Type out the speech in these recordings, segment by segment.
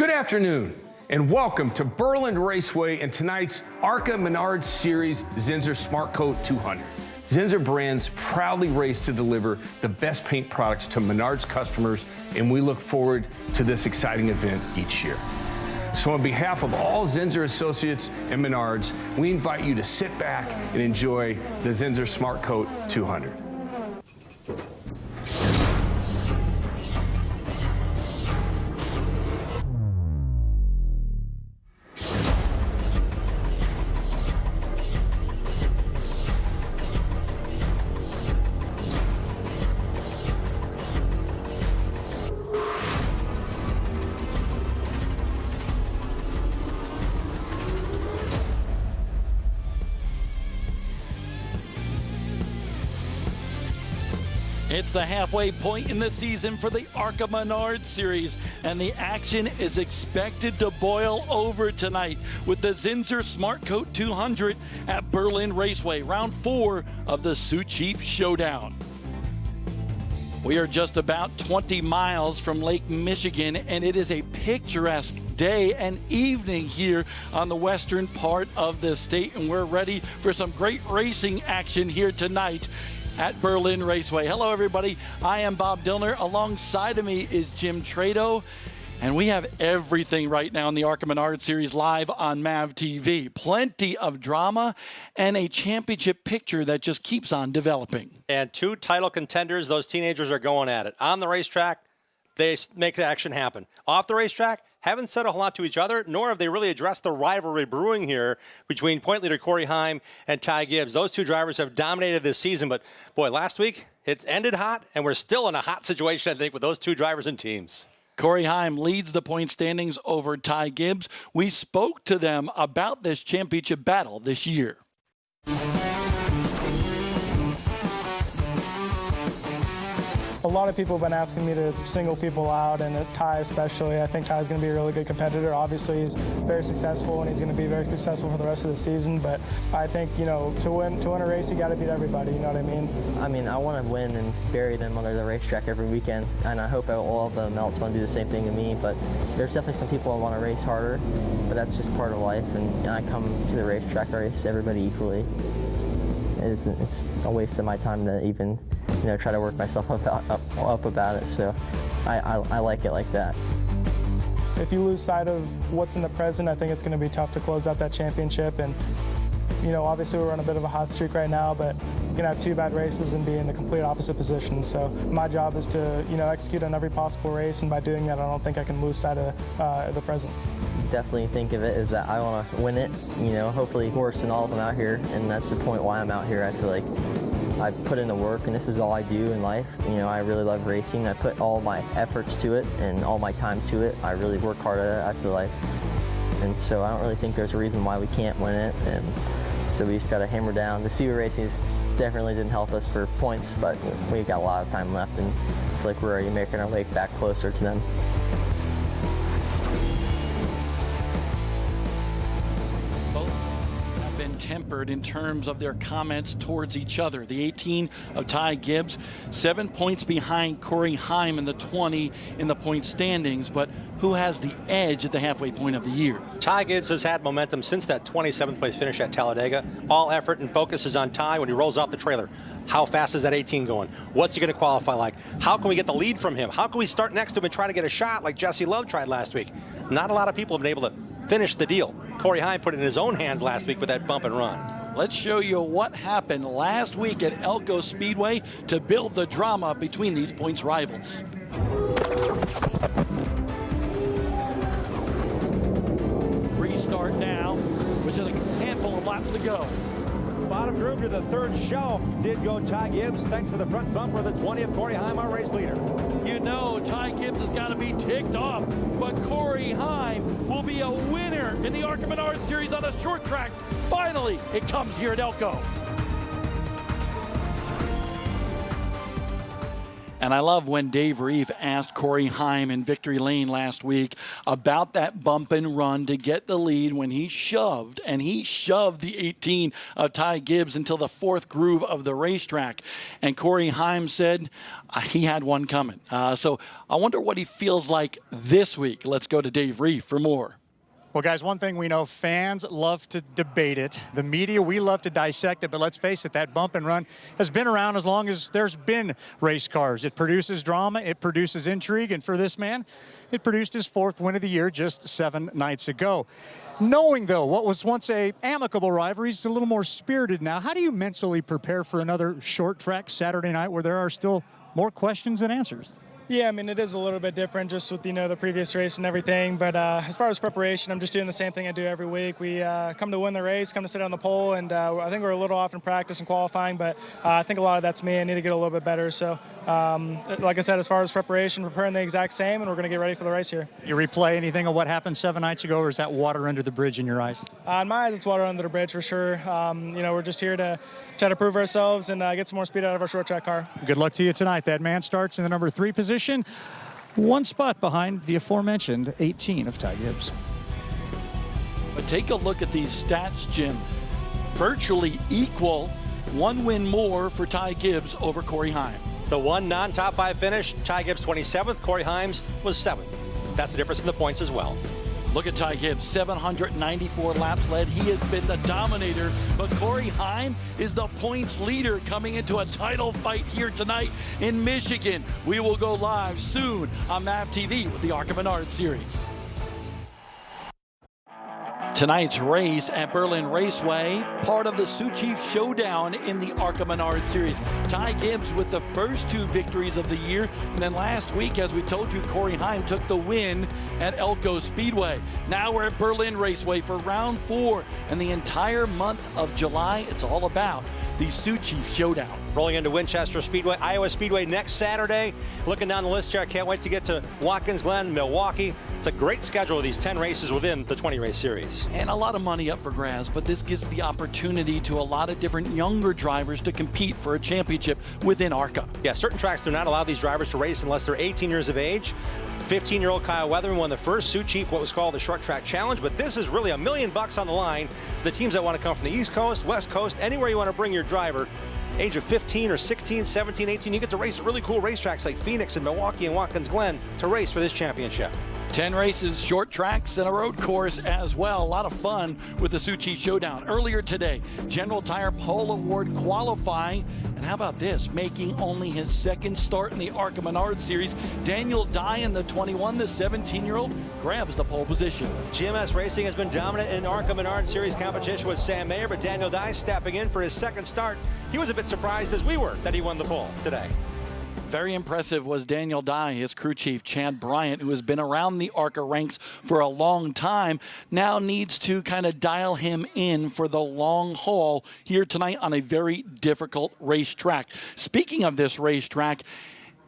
Good afternoon, and welcome to Berlin Raceway and tonight's ARCA Menards Series Zinsser SmartCoat 200. Zinsser brands proudly race to deliver the best paint products to Menards customers, and we look forward to this exciting event each year. So on behalf of all Zinsser associates and Menards, we invite you to sit back and enjoy the Zinsser SmartCoat 200. It's the halfway point in the season for the ARCA Menards Series, and the action is expected to boil over tonight with the Zinsser SmartCoat 200 at Berlin Raceway, round 4 of the Sioux Chief Showdown. We are just about 20 miles from Lake Michigan, and it is a picturesque day and evening here on the western part of the state, and we're ready for some great racing action here tonight at Berlin Raceway. Hello, everybody. I am Bob Dillner. Alongside of me is Jim Trado, and we have everything right now in the ARCA Menards Series live on MAV TV. Plenty of drama and a championship picture that just keeps on developing. And 2 title contenders, those teenagers are going at it. On the racetrack, they make the action happen. Off the racetrack, haven't said a whole lot to each other, nor have they really addressed the rivalry brewing here between point leader Corey Heim and Ty Gibbs. Those 2 drivers have dominated this season, but boy, last week it ended hot, and we're still in a hot situation, I think, with those 2 drivers and teams. Corey Heim leads the point standings over Ty Gibbs. We spoke to them about this championship battle this year. A lot of people have been asking me to single people out, and Ty especially. I think Ty's going to be a really good competitor. Obviously, he's very successful, and he's going to be very successful for the rest of the season. But I think, you know, to win a race, you got to beat everybody. You know what I mean? I want to win and bury them under the racetrack every weekend, and I hope all of them else want to do the same thing to me. But there's definitely some people that want to race harder, but that's just part of life. And I come to the racetrack, I race everybody equally. It's a waste of my time to even, you know, try to work myself up about it. So I like it like that. If you lose sight of what's in the present, I think it's going to be tough to close out that championship. And, you know, obviously we're on a bit of a hot streak right now, but you're going to have 2 bad races and be in the complete opposite position. So my job is to, you know, execute on every possible race, and by doing that, I don't think I can lose sight of the present. Definitely think of it as that I want to win it, you know, hopefully worse than all of them out here, and that's the point why I'm out here. I feel like I put in the work, and this is all I do in life. You know, I really love racing. I put all my efforts to it and all my time to it. I really work hard at it, I feel like. And so I don't really think there's a reason why we can't win it. And so we just got to hammer down. The speed racing definitely didn't help us for points, but we've got a lot of time left, and I feel like we're already making our way back closer to them. Tempered in terms of their comments towards each other. The 18 of Ty Gibbs, 7 points behind Corey Heim in the 20 in the point standings, but who has the edge at the halfway point of the year? Ty Gibbs has had momentum since that 27th place finish at Talladega. All effort and focus is on Ty when he rolls off the trailer. How fast is that 18 going? What's he going to qualify like? How can we get the lead from him? How can we start next to him and try to get a shot like Jesse Love tried last week? Not a lot of people have been able to finish the deal. Corey Heim put it in his own hands last week with that bump and run. Let's show you what happened last week at Elko Speedway to build the drama between these points rivals. Restart now, which is a handful of laps to go. Bottom groove to the 3rd shelf did go Ty Gibbs, thanks to the front bumper of the 20th Corey Heim, our race leader. You know Ty Gibbs has got to be ticked off, but Corey Heim will be a winner in the ARCA Menards Series on a short track. Finally, it comes here at Elko. And I love when Dave Reeve asked Corey Heim in Victory Lane last week about that bump and run to get the lead when he shoved the 18 of Ty Gibbs until the fourth groove of the racetrack. And Corey Heim said he had one coming. So I wonder what he feels like this week. Let's go to Dave Reeve for more. Well, guys, one thing we know, fans love to debate it. The media, we love to dissect it, but let's face it, that bump and run has been around as long as there's been race cars. It produces drama, it produces intrigue, and for this man, it produced his 4th win of the year just 7 nights ago. Knowing, though, what was once a amicable rivalry is a little more spirited now, how do you mentally prepare for another short track Saturday night where there are still more questions than answers? Yeah, I mean, it is a little bit different just with, the previous race and everything. But as far as preparation, I'm just doing the same thing I do every week. We come to win the race, come to sit on the pole, and I think we're a little off in practice and qualifying, but I think a lot of that's me. I need to get a little bit better. So, like I said, as far as preparation, preparing the exact same, and we're going to get ready for the race here. You replay anything of what happened 7 nights ago, or is that water under the bridge in your eyes? In my eyes, it's water under the bridge for sure. We're just here to try to prove ourselves and get some more speed out of our short track car. Good luck to you tonight. That man starts in the number 3 position, 1 spot behind the aforementioned 18 of Ty Gibbs. But take a look at these stats, Jim. Virtually equal, 1 win more for Ty Gibbs over Corey Heim. The one non-top 5 finish, Ty Gibbs 27th, Corey Himes was 7th. That's the difference in the points as well. Look at Ty Gibbs, 794 laps led. He has been the dominator, but Corey Heim is the points leader coming into a title fight here tonight in Michigan. We will go live soon on MAV TV with the ARCA Menard Series. Tonight's race at Berlin Raceway, part of the Sioux Chief Showdown in the ARCA Menard Series. Ty Gibbs with the first 2 victories of the year. And then last week, as we told you, Corey Heim took the win at Elko Speedway. Now we're at Berlin Raceway for round 4. And the entire month of July, it's all about the Sioux Chief Showdown. Rolling into Winchester Speedway, Iowa Speedway next Saturday. Looking down the list here, I can't wait to get to Watkins Glen, Milwaukee. It's a great schedule of these 10 races within the 20-race series. And a lot of money up for grabs, but this gives the opportunity to a lot of different younger drivers to compete for a championship within ARCA. Yeah, certain tracks do not allow these drivers to race unless they're 18 years of age. 15-year-old Kyle Weatherman won the first Sioux Chief, what was called the Short Track Challenge, but this is really $1 million on the line for the teams that want to come from the East Coast, West Coast, anywhere you want to bring your driver. Age of 15 or 16, 17, 18, you get to race at really cool racetracks like Phoenix and Milwaukee and Watkins Glen to race for this championship. 10 races, short tracks, and a road course as well. A lot of fun with the Sioux Chief Showdown. Earlier today, General Tire Pole Award qualifying. And how about this? Making only his 2nd start in the ARCA Menard Series, Daniel Dye in the 21, the 17-year-old, grabs the pole position. GMS Racing has been dominant in ARCA Menard Series competition with Sam Mayer, but Daniel Dye stepping in for his 2nd start. He was a bit surprised, as we were, that he won the pole today. Very impressive was Daniel Dye, his crew chief, Chad Bryant, who has been around the ARCA ranks for a long time, now needs to kind of dial him in for the long haul here tonight on a very difficult racetrack. Speaking of this racetrack,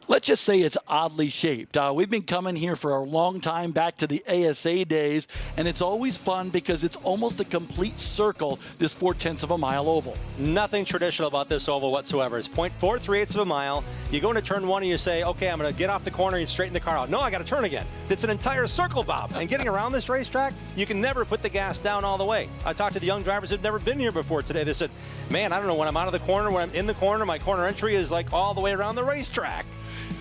let's just say it's oddly shaped. We've been coming here for a long time, back to the ASA days, and it's always fun because it's almost a complete circle, this 4/10 of a mile oval. Nothing traditional about this oval whatsoever. It's 0.438 of a mile. You go into turn 1 and you say, okay, I'm going to get off the corner and straighten the car out. No, I got to turn again. It's an entire circle, Bob. And getting around this racetrack, you can never put the gas down all the way. I talked to the young drivers who've never been here before today. They said, man, I don't know, when I'm out of the corner, when I'm in the corner, my corner entry is like all the way around the racetrack.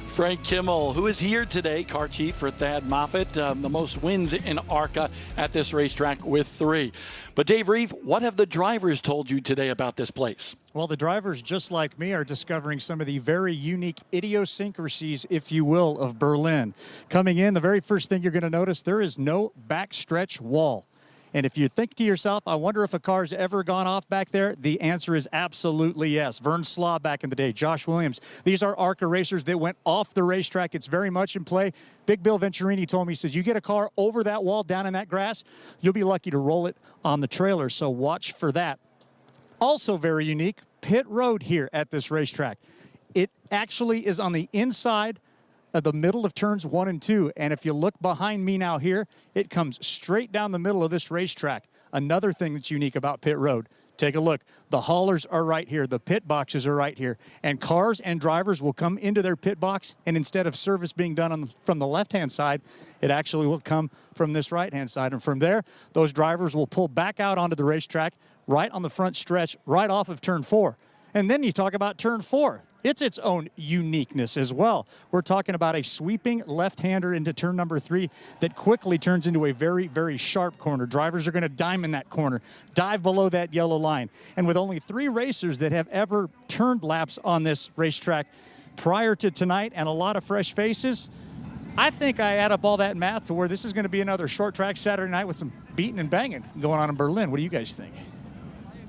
Frank Kimmel, who is here today, car chief for Thad Moffitt, the most wins in ARCA at this racetrack with 3. But Dave Reeve, what have the drivers told you today about this place? Well, the drivers, just like me, are discovering some of the very unique idiosyncrasies, if you will, of Berlin. Coming in, the very first thing you're going to notice, there is no backstretch wall. And if you think to yourself, I wonder if a car's ever gone off back there, the answer is absolutely yes. Vern Slaw back in the day, Josh Williams. These are ARCA racers that went off the racetrack. It's very much in play. Big Bill Venturini told me, he says, you get a car over that wall down in that grass, you'll be lucky to roll it on the trailer. So watch for that. Also very unique, pit road here at this racetrack. It actually is on the inside of the middle of turns 1 and 2. And if you look behind me now here, it comes straight down the middle of this racetrack. Another thing that's unique about pit road. Take a look. The haulers are right here. The pit boxes are right here. And cars and drivers will come into their pit box, and instead of service being done from the left-hand side, it actually will come from this right-hand side. And from there, those drivers will pull back out onto the racetrack right on the front stretch, right off of turn 4. And then you talk about turn 4. It's its own uniqueness as well. We're talking about a sweeping left-hander into turn number 3 that quickly turns into a very, very sharp corner. Drivers are going to diamond that corner, dive below that yellow line. And with only 3 racers that have ever turned laps on this racetrack prior to tonight and a lot of fresh faces, I think I add up all that math to where this is going to be another short track Saturday night with some beating and banging going on in Berlin. What do you guys think?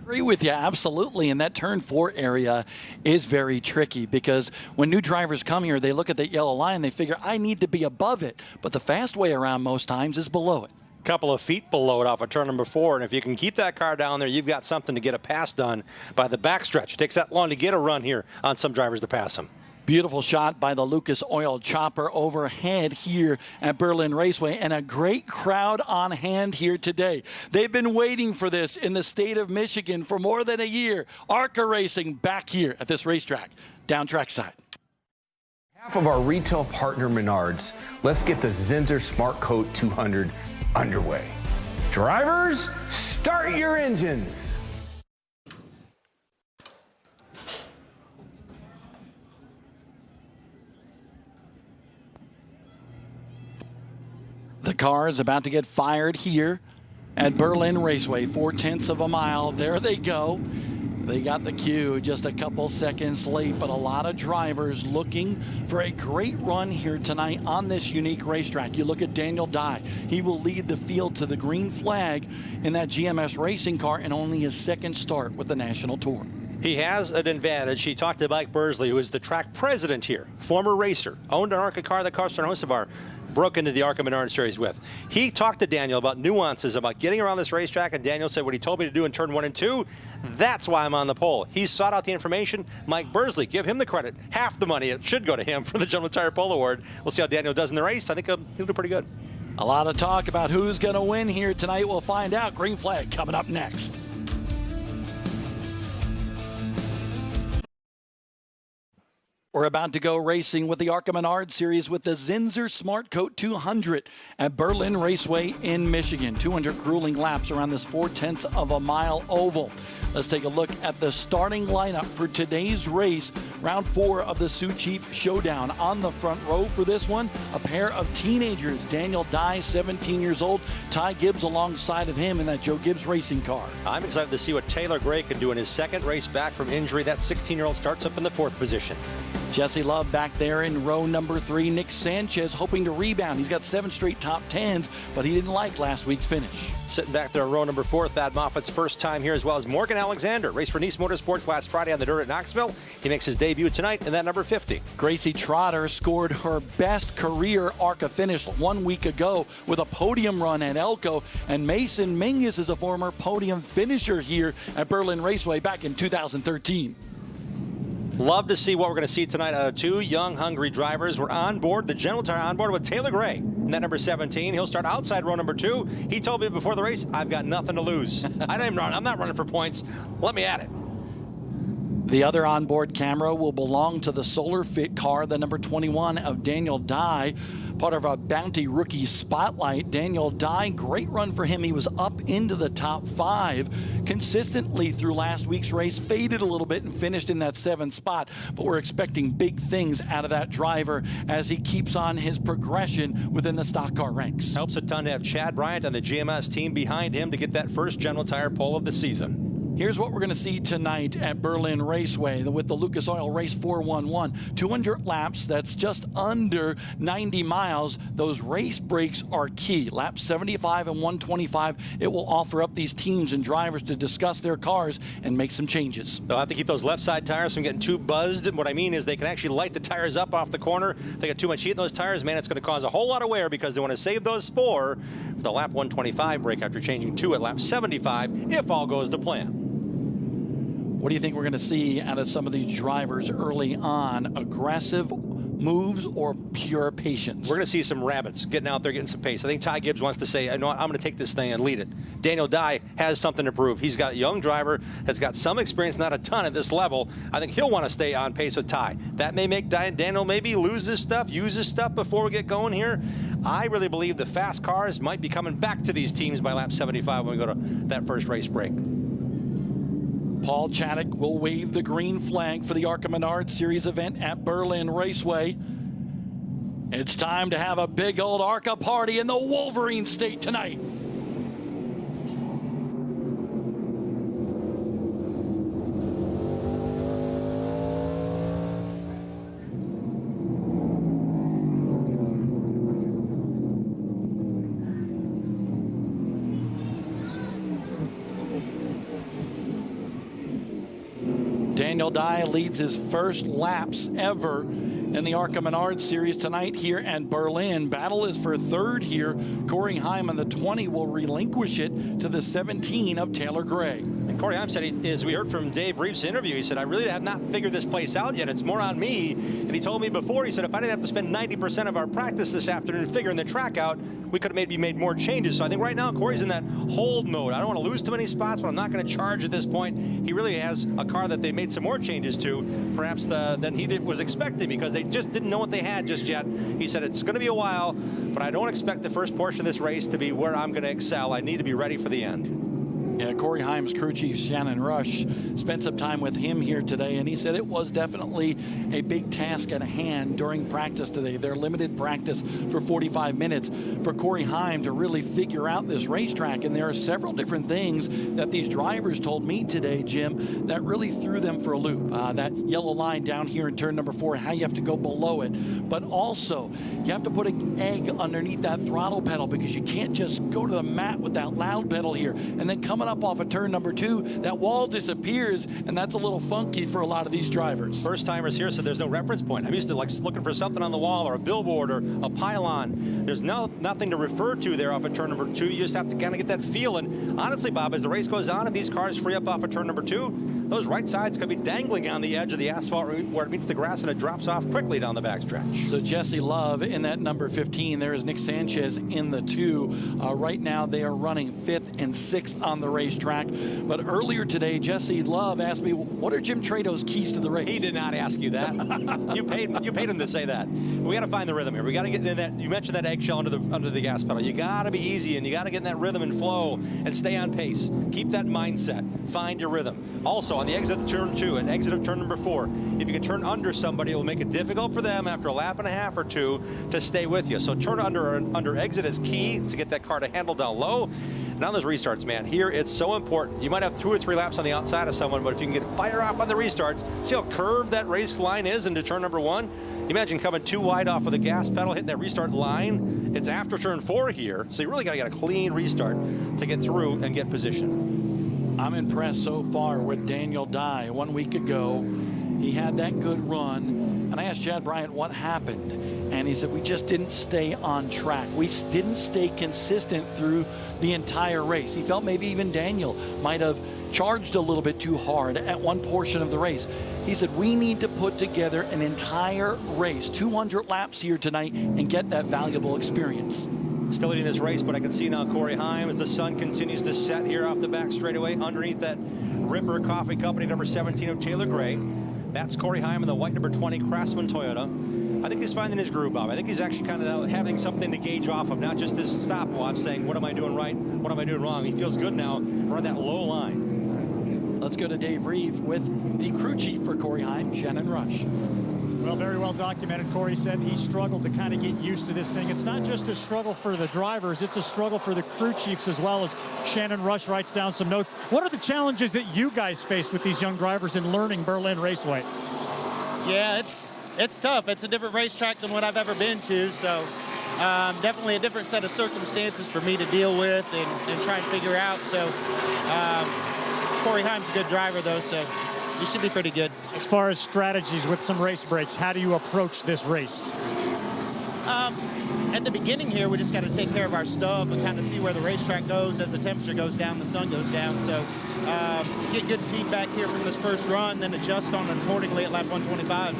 Agree with you, absolutely. And that turn 4 area is very tricky because when new drivers come here, they look at that yellow line, they figure, I need to be above it. But the fast way around most times is below it. Couple of feet below it off of turn number 4, and if you can keep that car down there, you've got something to get a pass done by the backstretch. It takes that long to get a run here on some drivers to pass them. Beautiful shot by the Lucas Oil chopper overhead here at Berlin Raceway, and a great crowd on hand here today. They've been waiting for this in the state of Michigan for more than a year. ARCA Racing back here at this racetrack, down trackside. Half of our retail partner Menards, let's get the Zinsser SmartCoat 200 underway. Drivers, start your engines. The car is about to get fired here at Berlin Raceway, 4/10 of a mile. There they go. They got the cue just a couple seconds late, but a lot of drivers looking for a great run here tonight on this unique racetrack. You look at Daniel Dye. He will lead the field to the green flag in that GMS racing car in only his second start with the National Tour. He has an advantage. He talked to Mike Bursley, who is the track president here, former racer, owned an ARCA car that Carsten Hocevar broke into the ARCA Menard Series with. He talked to Daniel about nuances about getting around this racetrack, and Daniel said what he told me to do in turn 1 and 2, that's why I'm on the pole. He sought out the information. Mike Bursley, give him the credit. Half the money, it should go to him for the General Tire Pole Award. We'll see how Daniel does in the race. I think he'll do pretty good. A lot of talk about who's going to win here tonight. We'll find out. Green flag coming up next. We're about to go racing with the ARCA Menard Series with the Zinsser SmartCoat 200 at Berlin Raceway in Michigan. 200 grueling laps around this 4/10 of a mile oval. Let's take a look at the starting lineup for today's race. Round 4 of the Sioux Chief Showdown. On the front row for this one, a pair of teenagers. Daniel Dye, 17 years old. Ty Gibbs alongside of him in that Joe Gibbs racing car. I'm excited to see what Taylor Gray can do in his second race back from injury. That 16-year-old starts up in the 4th position. Jesse Love back there in row number 3. Nick Sanchez hoping to rebound. He's got 7 straight top 10s, but he didn't like last week's finish. Sitting back there in row number 4, Thad Moffat's first time here, as well as Morgan Alexander. Raced for Nice Motorsports last Friday on the dirt at Knoxville. He makes his debut tonight in that number 50. Gracie Trotter scored her best career ARCA finish 1 week ago with a podium run at Elko. And Mason Mingus is a former podium finisher here at Berlin Raceway back in 2013. Love to see what we're going to see tonight out of 2 young, hungry drivers. We're on board, the General Tire on board with Taylor Gray in that number 17. He'll start outside row number 2. He told me before the race, I've got nothing to lose. I'm not running for points. Let me at it. The other onboard camera will belong to the Solar Fit car, the number 21 of Daniel Dye, part of a Bounty Rookie Spotlight. Daniel Dye, great run for him. He was up into the top 5 consistently through last week's race, faded a little bit and finished in that 7th spot. But we're expecting big things out of that driver as he keeps on his progression within the stock car ranks. Helps a ton to have Chad Bryant on the GMS team behind him to get that first General Tire pole of the season. Here's what we're going to see tonight at Berlin Raceway with the Lucas Oil Race 411. 200 laps, that's just under 90 miles. Those race breaks are key. Laps 75 and 125, it will offer up these teams and drivers to discuss their cars and make some changes. They'll have to keep those left side tires from getting too buzzed. What I mean is they can actually light the tires up off the corner. If they got too much heat in those tires, man, it's going to cause a whole lot of wear because they want to save those for the lap 125 break after changing 2 at lap 75 if all goes to plan. What do you think we're going to see out of some of these drivers early on? Aggressive moves or pure patience? We're going to see some rabbits getting out there, getting some pace. I think Ty Gibbs wants to say, you know what, I'm going to take this thing and lead it. Daniel Dye has something to prove. He's got a young driver that's got some experience, not a ton at this level. I think he'll want to stay on pace with Ty. That may make Daniel maybe lose his stuff, use his stuff before we get going here. I really believe the fast cars might be coming back to these teams by lap 75 when we go to that first race break. Paul Chaddock will wave the green flag for the ARCA Menard Series event at Berlin Raceway. It's time to have a big old ARCA party in the Wolverine State tonight. Daniel Dye leads his first laps ever in the ARCA Menard Series tonight here at Berlin. Battle is for third here. Corey Heim on the 20 will relinquish it to the 17 of Taylor Gray. And Corey Heim said, as we heard from Dave Reeves' interview, he said, I really have not figured this place out yet. It's more on me. And he told me before, he said, if I didn't have to spend 90% of our practice this afternoon figuring the track out, we could have maybe made more changes. So I think right now Corey's in that hold mode. I don't want to lose too many spots, but I'm not going to charge at this point. He really has a car that they made some more changes to, perhaps than he was expecting, because they just didn't know what they had just yet. He said it's going to be a while, but I don't expect the first portion of this race to be where I'm going to excel. I need to be ready for the end. Yeah, Corey Heim's crew chief, Shannon Rush, spent some time with him here today, and he said it was definitely a big task at hand during practice today. Their limited practice for 45 minutes for Corey Heim to really figure out this racetrack, and there are several different things that these drivers told me today, Jim, that really threw them for a loop. That yellow line down here in turn number 4, how you have to go below it, but also you have to put an egg underneath that throttle pedal, because you can't just go to the mat with that loud pedal here, and then coming up off of turn number 2, that wall disappears, and that's a little funky for a lot of these drivers. First timers here said there's no reference point. I'm used to like looking for something on the wall or a billboard or a pylon. There's nothing to refer to there off of turn number 2. You just have to kind of get that feel. And honestly, Bob, as the race goes on, if these cars free up off of turn number 2, those right sides could be dangling on the edge of the asphalt where it meets the grass, and it drops off quickly down the backstretch. So Jesse Love in that number 15. There is Nick Sanchez in the 2. Right now they are running 5th and 6th on the racetrack. But earlier today, Jesse Love asked me, what are Jim Trado's keys to the race? He did not ask you that. you paid him to say that. We got to find the rhythm here. We got to get in that. You mentioned that eggshell under the gas pedal. You got to be easy, and you got to get in that rhythm and flow and stay on pace. Keep that mindset. Find your rhythm. Also, on the exit of turn 2 and exit of turn number 4, if you can turn under somebody, it will make it difficult for them after a lap and a half or 2 to stay with you. So turn under exit is key to get that car to handle down low. And on those restarts, man, here it's so important. You might have 2 or 3 laps on the outside of someone, but if you can get fire off on the restarts, see how curved that race line is into turn number 1? Imagine coming too wide off of the gas pedal, hitting that restart line. It's after turn 4 here, so you really got to get a clean restart to get through and get position. I'm impressed so far with Daniel Dye. 1 week ago, he had that good run, and I asked Chad Bryant what happened, and he said, we just didn't stay on track. We didn't stay consistent through the entire race. He felt maybe even Daniel might have charged a little bit too hard at one portion of the race. He said, we need to put together an entire race, 200 laps here tonight, and get that valuable experience. Still leading this race, but I can see now Corey Heim as the sun continues to set here off the back straightaway underneath that Ripper Coffee Company number 17 of Taylor Gray. That's Corey Heim in the white number 20 Craftsman Toyota. I think he's finding his groove, Bob. I think he's actually kind of having something to gauge off of, not just this stopwatch saying, what am I doing right? What am I doing wrong? He feels good now. We're on that low line. Let's go to Dave Reeve with the crew chief for Corey Heim, Shannon Rush. Well, very well documented. Corey said he struggled to kind of get used to this thing. It's not just a struggle for the drivers, it's a struggle for the crew chiefs as well. As Shannon Rush writes down some notes. What are the challenges that you guys faced with these young drivers in learning Berlin Raceway? Yeah, it's tough. It's a different racetrack than what I've ever been to, so definitely a different set of circumstances for me to deal with and try and figure out. So Corey Heim's a good driver, though, so he should be pretty good. As far as strategies with some race breaks, how do you approach this race? At the beginning here, we just got to take care of our stuff and kind of see where the racetrack goes. As the temperature goes down, the sun goes down. So get good feedback here from this first run, then adjust on it accordingly at lap 125.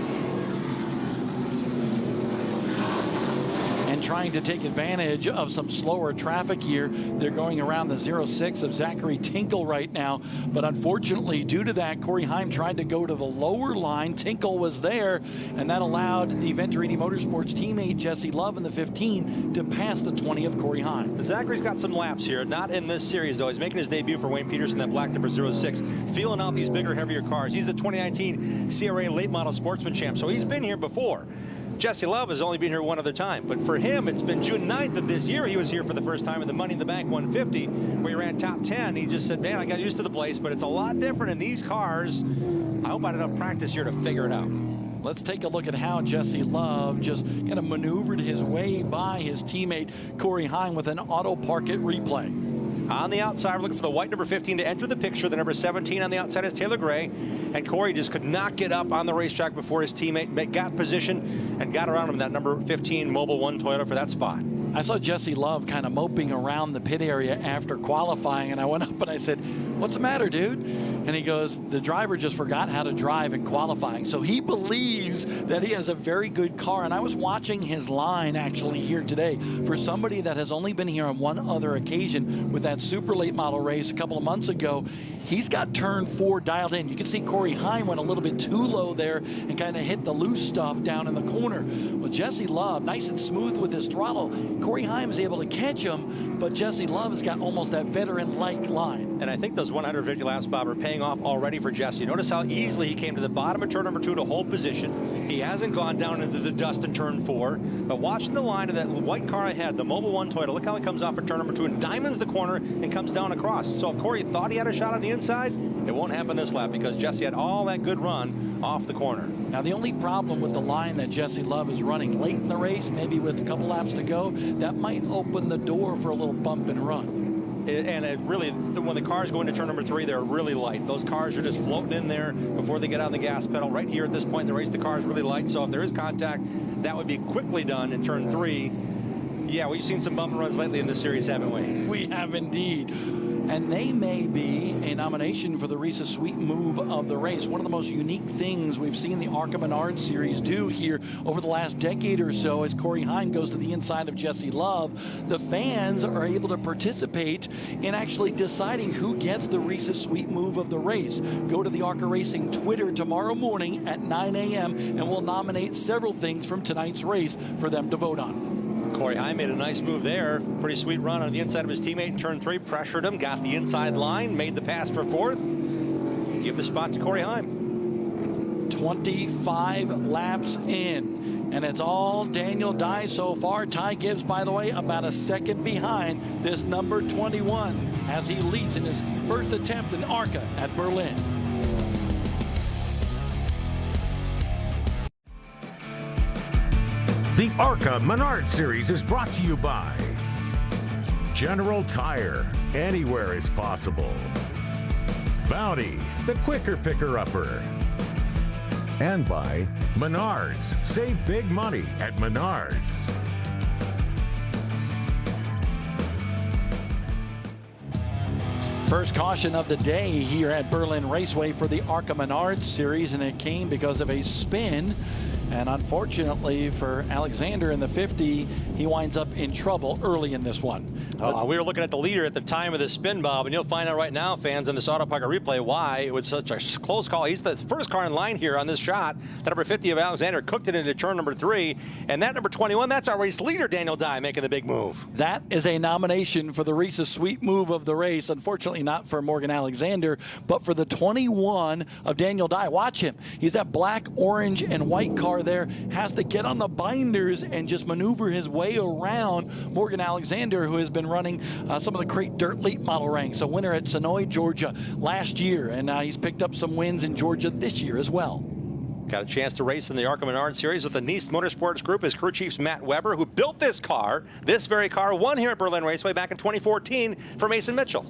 trying to take advantage of some slower traffic here. They're going around the 06 of Zachary Tinkle right now, but unfortunately, due to that, Corey Heim tried to go to the lower line. Tinkle was there, and that allowed the Venturini Motorsports teammate Jesse Love in the 15 to pass the 20 of Corey Heim. Zachary's got some laps here, not in this series though. He's making his debut for Wayne Peterson, that black number 06, feeling out these bigger, heavier cars. He's the 2019 CRA late model sportsman champ, so he's been here before. Jesse Love has only been here one other time, but for him, it's been June 9th of this year. He was here for the first time in the Money in the Bank 150, where he ran top 10. He just said, man, I got used to the place, but it's a lot different in these cars. I hope I had enough practice here to figure it out. Let's take a look at how Jesse Love just kind of maneuvered his way by his teammate Corey Heim with an auto park it replay. On the outside, we're looking for the white number 15 to enter the picture. The number 17 on the outside is Taylor Gray. And Corey just could not get up on the racetrack before his teammate got position and got around him, that number 15 Mobil 1 Toyota for that spot. I saw Jesse Love kind of moping around the pit area after qualifying, and I went up and I said, what's the matter, dude? And he goes, the driver just forgot how to drive in qualifying. So he believes that he has a very good car. And I was watching his line actually here today. For somebody that has only been here on one other occasion with that super late model race a couple of months ago, he's got turn 4 dialed in. You can see Corey Heim went a little bit too low there and kind of hit the loose stuff down in the corner. Well, Jesse Love, nice and smooth with his throttle. Corey Heim is able to catch him, but Jesse Love has got almost that veteran-like line. And I think those 150 laps, Bob, are paying off already for Jesse. Notice how easily he came to the bottom of turn number 2 to hold position. He hasn't gone down into the dust in turn 4. But watching the line of that white car ahead, the Mobil 1 Toyota, look how he comes off for turn number 2 and diamonds the corner and comes down across. So if Corey thought he had a shot on the inside, it won't happen this lap because Jesse had all that good run off the corner. Now, the only problem with the line that Jesse Love is running late in the race, maybe with a couple laps to go, that might open the door for a little bump and run. And it really, when the cars go into turn number 3, they're really light. Those cars are just floating in there before they get on the gas pedal. Right here at this point in the race, the car is really light. So if there is contact, that would be quickly done in turn 3. Yeah, we've seen some bump and runs lately in this series, haven't we? We have indeed. And they may be a nomination for the Reese's Sweet Move of the race. One of the most unique things we've seen the ARCA Menard Series do here over the last decade or so as Corey Heim goes to the inside of Jesse Love. The fans are able to participate in actually deciding who gets the Reese's Sweet Move of the race. Go to the ARCA Racing Twitter tomorrow morning at 9 a.m. and we'll nominate several things from tonight's race for them to vote on. Corey Heim made a nice move there. Pretty sweet run on the inside of his teammate in turn 3. Pressured him, got the inside line, made the pass for 4th. Give the spot to Corey Heim. 25 laps in. And it's all Daniel Dye so far. Ty Gibbs, by the way, about a second behind this number 21 as he leads in his first attempt in ARCA at Berlin. The ARCA Menard Series is brought to you by General Tire, anywhere is possible. Bounty, the quicker picker-upper. And by Menards, save big money at Menards. First caution of the day here at Berlin Raceway for the ARCA Menard Series, and it came because of a spin. And unfortunately for Alexander in the 50, he winds up in trouble early in this one. We were looking at the leader at the time of the spin, Bob, and you'll find out right now, fans, in this auto pocket replay, why it was such a close call. He's the first car in line here on this shot. The number 50 of Alexander cooked it into turn number 3. And that number 21, that's our race leader, Daniel Dye, making the big move. That is a nomination for the Reese's Sweet Move of the race. Unfortunately, not for Morgan Alexander, but for the 21 of Daniel Dye. Watch him. He's that black, orange, and white car there. Has to get on the binders and just maneuver his way around Morgan Alexander, who has been running some of the Crate Dirt Late Model ranks. A winner at Sonoy, Georgia last year, and he's picked up some wins in Georgia this year as well. Got a chance to race in the ARCA Menard Series with the Nice Motorsports Group. His crew chief's Matt Weber, who built this car, this very car, won here at Berlin Raceway back in 2014 for Mason Mitchell.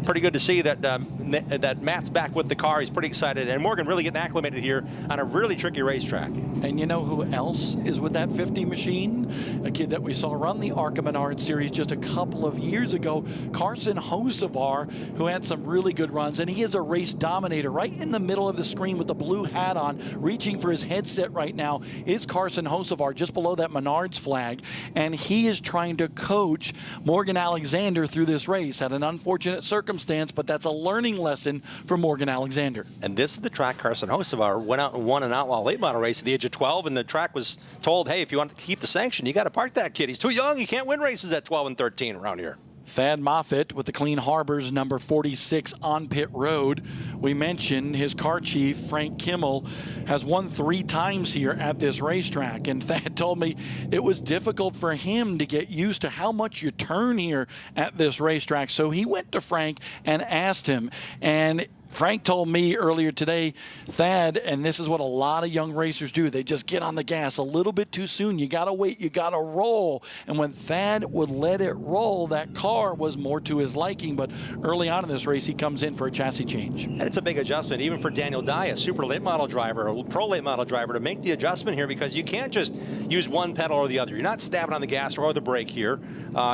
pretty good to see that that Matt's back with the car. He's pretty excited, and Morgan really getting acclimated here on a really tricky racetrack. And you know who else is with that 50 machine? A kid that we saw run the ARCA Menard Series just a couple of years ago, Carson Hocevar, who had some really good runs, and he is a race dominator. Right in the middle of the screen with the blue hat on, reaching for his headset right now, is Carson Hocevar, just below that Menards flag, and he is trying to coach Morgan Alexander through this race. Had an unfortunate circumstance, but that's a learning lesson for Morgan Alexander. And this is the track Carson Hocevar went out and won an outlaw late model race at the age of 12, and the track was told, hey, if you want to keep the sanction, you got to park that kid. He's too young. He can't win races at 12 and 13 around here. Thad Moffitt with the Clean Harbors number 46 on pit road. We mentioned his car chief, Frank Kimmel, has won 3 times here at this racetrack. And Thad told me it was difficult for him to get used to how much you turn here at this racetrack. So he went to Frank and asked him. And Frank told me earlier today, Thad, and this is what a lot of young racers do, they just get on the gas a little bit too soon. You got to wait, you got to roll. And when Thad would let it roll, that car was more to his liking. But early on in this race, he comes in for a chassis change. And it's a big adjustment, even for Daniel Dye, a super late model driver, a pro late model driver, to make the adjustment here, because you can't just use one pedal or the other. You're not stabbing on the gas or the brake here.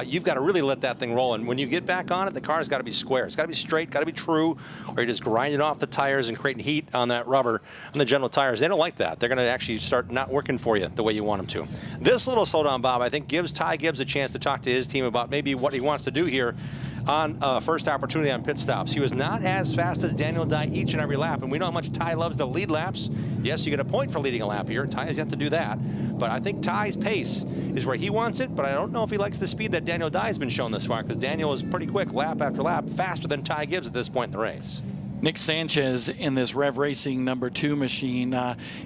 You've got to really let that thing roll. And when you get back on it, the car's got to be square. It's got to be straight, got to be true, or you're just grinding off the tires and creating heat on that rubber on the general tires. They don't like that. They're going to actually start not working for you the way you want them to. This little slowdown, Bob, I think gives Ty Gibbs a chance to talk to his team about maybe what he wants to do here on first opportunity on pit stops. He was not as fast as Daniel Dye each and every lap, and we know how much Ty loves to lead laps. Yes, you get a point for leading a lap here. Ty has yet to do that, but I think Ty's pace is where he wants it, but I don't know if he likes the speed that Daniel Dye has been shown this far, because Daniel is pretty quick lap after lap, faster than Ty Gibbs at this point in the race. Nick Sanchez in this Rev Racing number 2 machine.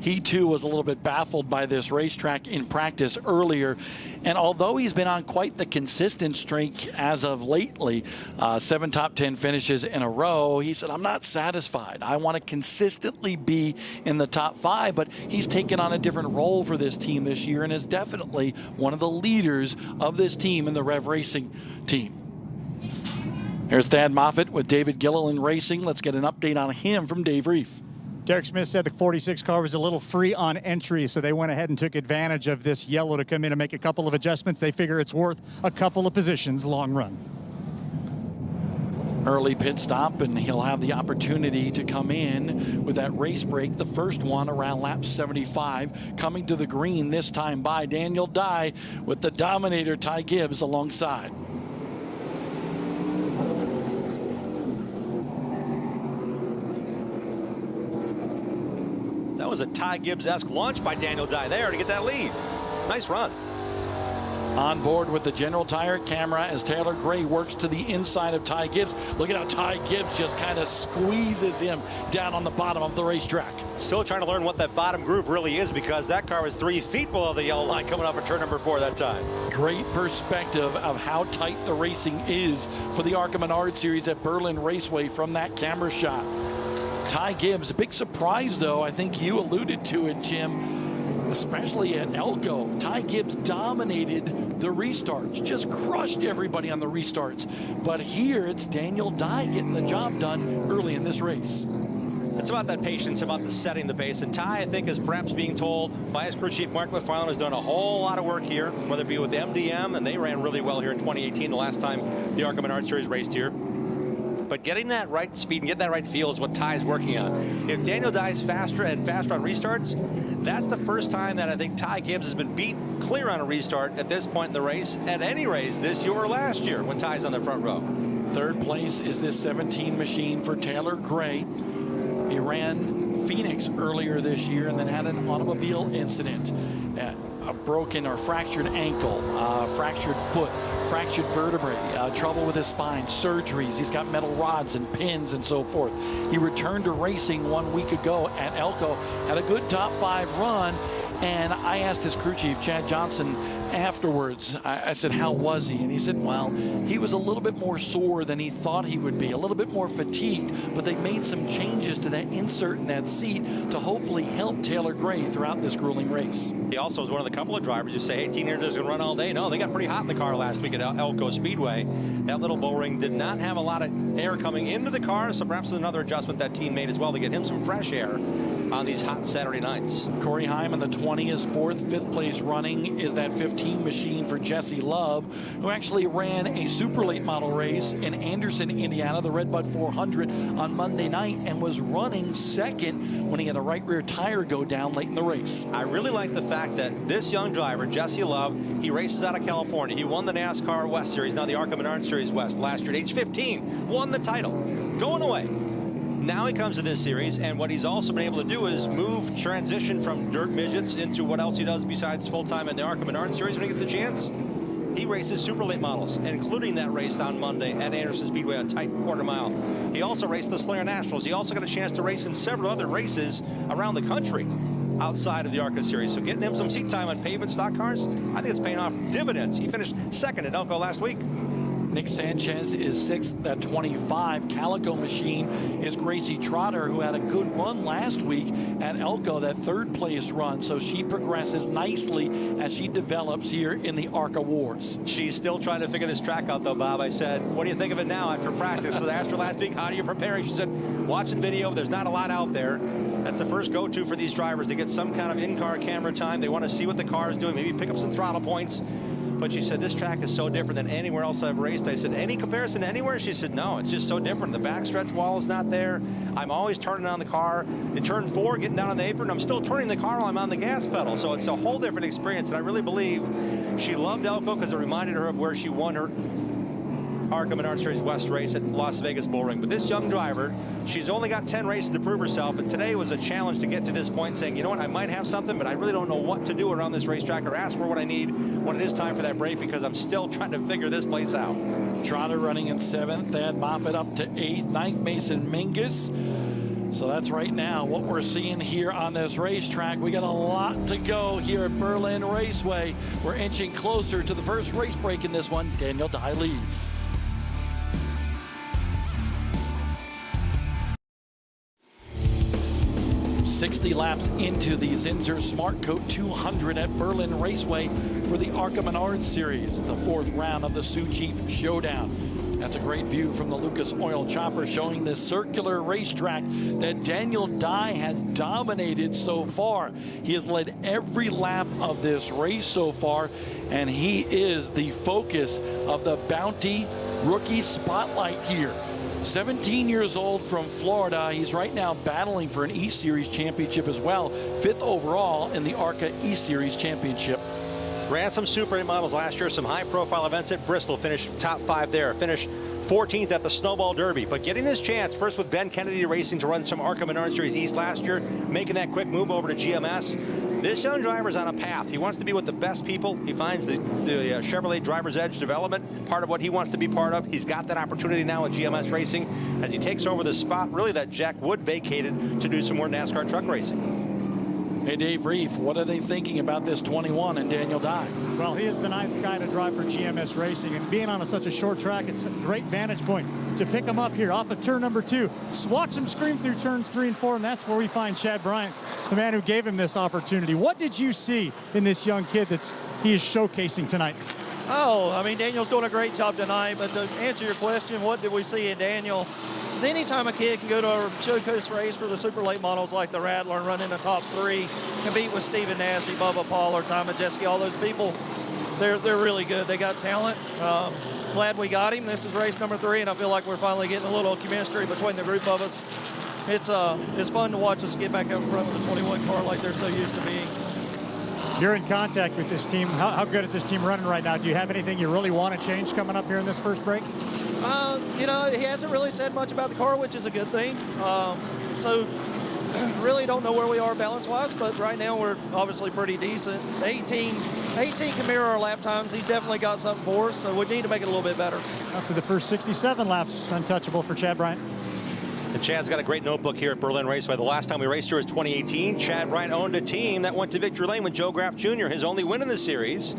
He too was a little bit baffled by this racetrack in practice earlier. And although he's been on quite the consistent streak as of lately, 7 top 10 finishes in a row, he said, I'm not satisfied. I want to consistently be in the top 5, but he's taken on a different role for this team this year and is definitely one of the leaders of this team in the Rev Racing team. Here's Thad Moffitt with David Gilliland Racing. Let's get an update on him from Dave Reef. Derek Smith said the 46 car was a little free on entry, so they went ahead and took advantage of this yellow to come in and make a couple of adjustments. They figure it's worth a couple of positions long run. Early pit stop, and he'll have the opportunity to come in with that race break, the first one around lap 75, coming to the green this time by Daniel Dye with the Dominator Ty Gibbs alongside. That was a Ty Gibbs-esque launch by Daniel Dye there to get that lead. Nice run. On board with the General Tire camera as Taylor Gray works to the inside of Ty Gibbs. Look at how Ty Gibbs just kind of squeezes him down on the bottom of the racetrack. Still trying to learn what that bottom groove really is, because that car was 3 feet below the yellow line coming off of turn number 4 that time. Great perspective of how tight the racing is for the ARCA Menard Series at Berlin Raceway from that camera shot. Ty Gibbs, a big surprise though, I think you alluded to it, Jim, especially at Elko. Ty Gibbs dominated the restarts, just crushed everybody on the restarts. But here it's Daniel Dye getting the job done early in this race. It's about that patience, about the setting the pace. And Ty, I think, is perhaps being told by his crew chief, Mark McFarland, has done a whole lot of work here, whether it be with MDM, and they ran really well here in 2018, the last time the ARCA Menard Series raced here. But getting that right speed and getting that right feel is what Ty's working on. If Daniel Dye's faster and faster on restarts, that's the first time that I think Ty Gibbs has been beat clear on a restart at this point in the race, at any race this year or last year when Ty's on the front row. Third place is this 17 machine for Taylor Gray. He ran Phoenix earlier this year and then had an automobile incident. A broken or fractured ankle, fractured foot, fractured vertebrae, trouble with his spine, surgeries. He's got metal rods and pins and so forth. He returned to racing 1 week ago at Elko, had a good top 5 run, and I asked his crew chief, Chad Johnson, afterwards, I said, how was he? And he said, well, he was a little bit more sore than he thought he would be, a little bit more fatigued, but they made some changes to that insert in that seat to hopefully help Taylor Gray throughout this grueling race. He also was one of the couple of drivers who say, hey, teenagers can run all day. No, they got pretty hot in the car last week at Elko Speedway. That little bull ring did not have a lot of air coming into the car, so perhaps another adjustment that team made as well to get him some fresh air on these hot Saturday nights. Corey Heim in the 20 is fourth. Fifth place running is that 15 machine for Jesse Love, who actually ran a super late model race in Anderson, Indiana, the Redbud 400 on Monday night, and was running second when he had a right rear tire go down late in the race. I really like the fact that this young driver, Jesse Love, he races out of California. He won the NASCAR West Series, now the ARCA Menard Series West last year at age 15, won the title, going away. Now he comes to this series, and what he's also been able to do is transition from dirt midgets into what else he does besides full-time in the ARCA Menard Series when he gets a chance. He races super late models, including that race on Monday at Anderson Speedway, a tight quarter mile. He also raced the Slayer Nationals. He also got a chance to race in several other races around the country outside of the ARCA Series. So getting him some seat time on pavement stock cars, I think it's paying off dividends. He finished second at Elko last week. Nick Sanchez is sixth at 25. Calico Machine is Gracie Trotter, who had a good run last week at Elko, that third place run. So she progresses nicely as she develops here in the ARCA Wars. She's still trying to figure this track out, though, Bob. I said, what do you think of it now after practice? So after last week, how do you prepare? She said, watching video, there's not a lot out there. That's the first go-to for these drivers, to get some kind of in-car camera time. They want to see what the car is doing, maybe pick up some throttle points. But she said, this track is so different than anywhere else I've raced. I said, any comparison to anywhere? She said, no, it's just so different. The backstretch wall is not there. I'm always turning on the car. In turn 4, getting down on the apron, I'm still turning the car while I'm on the gas pedal. So it's a whole different experience. And I really believe she loved Elko because it reminded her of where she won her ARCA Menard Series West race at Las Vegas Bull Ring. But this young driver, she's only got 10 races to prove herself, and today was a challenge to get to this point, saying, you know what, I might have something, but I really don't know what to do around this racetrack or ask for what I need when it is time for that break, because I'm still trying to figure this place out. Trotter running in 7th, Thad Moffitt up to 8th, 9th Mason Mingus. So that's right now what we're seeing here on this racetrack. We got a lot to go here at Berlin Raceway. We're inching closer to the first race break in this one. Daniel Dye leads. .60 laps into the Zinsser SmartCoat 200 at Berlin Raceway for the ARCA Menard Series, the 4th round of the Sioux Chief Showdown. That's a great view from the Lucas Oil Chopper, showing this circular racetrack that Daniel Dye has dominated so far. He has led every lap of this race so far, and he is the focus of the Bounty Rookie Spotlight here. 17 years old from Florida. He's right now battling for an E-Series championship as well. 5th overall in the ARCA E-Series championship. Ran some Super 8 models last year, some high-profile events at Bristol. Finished top 5 there. Finished 14th at the Snowball Derby. But getting this chance, first with Ben Kennedy Racing to run some ARCA Menard Series East last year, making that quick move over to GMS. This young driver's on a path. He wants to be with the best people. He finds the Chevrolet Driver's Edge development part of what he wants to be part of. He's got that opportunity now at GMS Racing as he takes over the spot, really, that Jack Wood vacated to do some more NASCAR truck racing. Hey, Dave Reef, what are they thinking about this 21 and Daniel Dye? Well, he is the ninth guy to drive for GMS Racing, and being on such a short track, it's a great vantage point to pick him up here off of turn number 2. Watch him scream through turns 3 and 4, and that's where we find Chad Bryant, the man who gave him this opportunity. What did you see in this young kid that he is showcasing tonight? Oh, I mean, Daniel's doing a great job tonight, but to answer your question, what did we see in Daniel? Is anytime a kid can go to a showcase race for the super late models like the Rattler and run in the top 3, compete with Steven Nasse, Bubba Pollard, Tom Majeski, all those people, they're really good. They got talent. Glad we got him. This is race number 3, and I feel like we're finally getting a little chemistry between the group of us. It's fun to watch us get back up front with the 21 car like they're so used to being. You're in contact with this team. How good is this team running right now? Do you have anything you really want to change coming up here in this first break? You know, he hasn't really said much about the car, which is a good thing. So really don't know where we are balance-wise, but right now we're obviously pretty decent. 18 can mirror our lap times. He's definitely got something for us, so we need to make it a little bit better. After the first 67 laps, untouchable for Chad Bryant. And Chad's got a great notebook here at Berlin Raceway. The last time we raced here was 2018. Chad Bryant owned a team that went to victory lane with Joe Graff Jr., his only win in the series.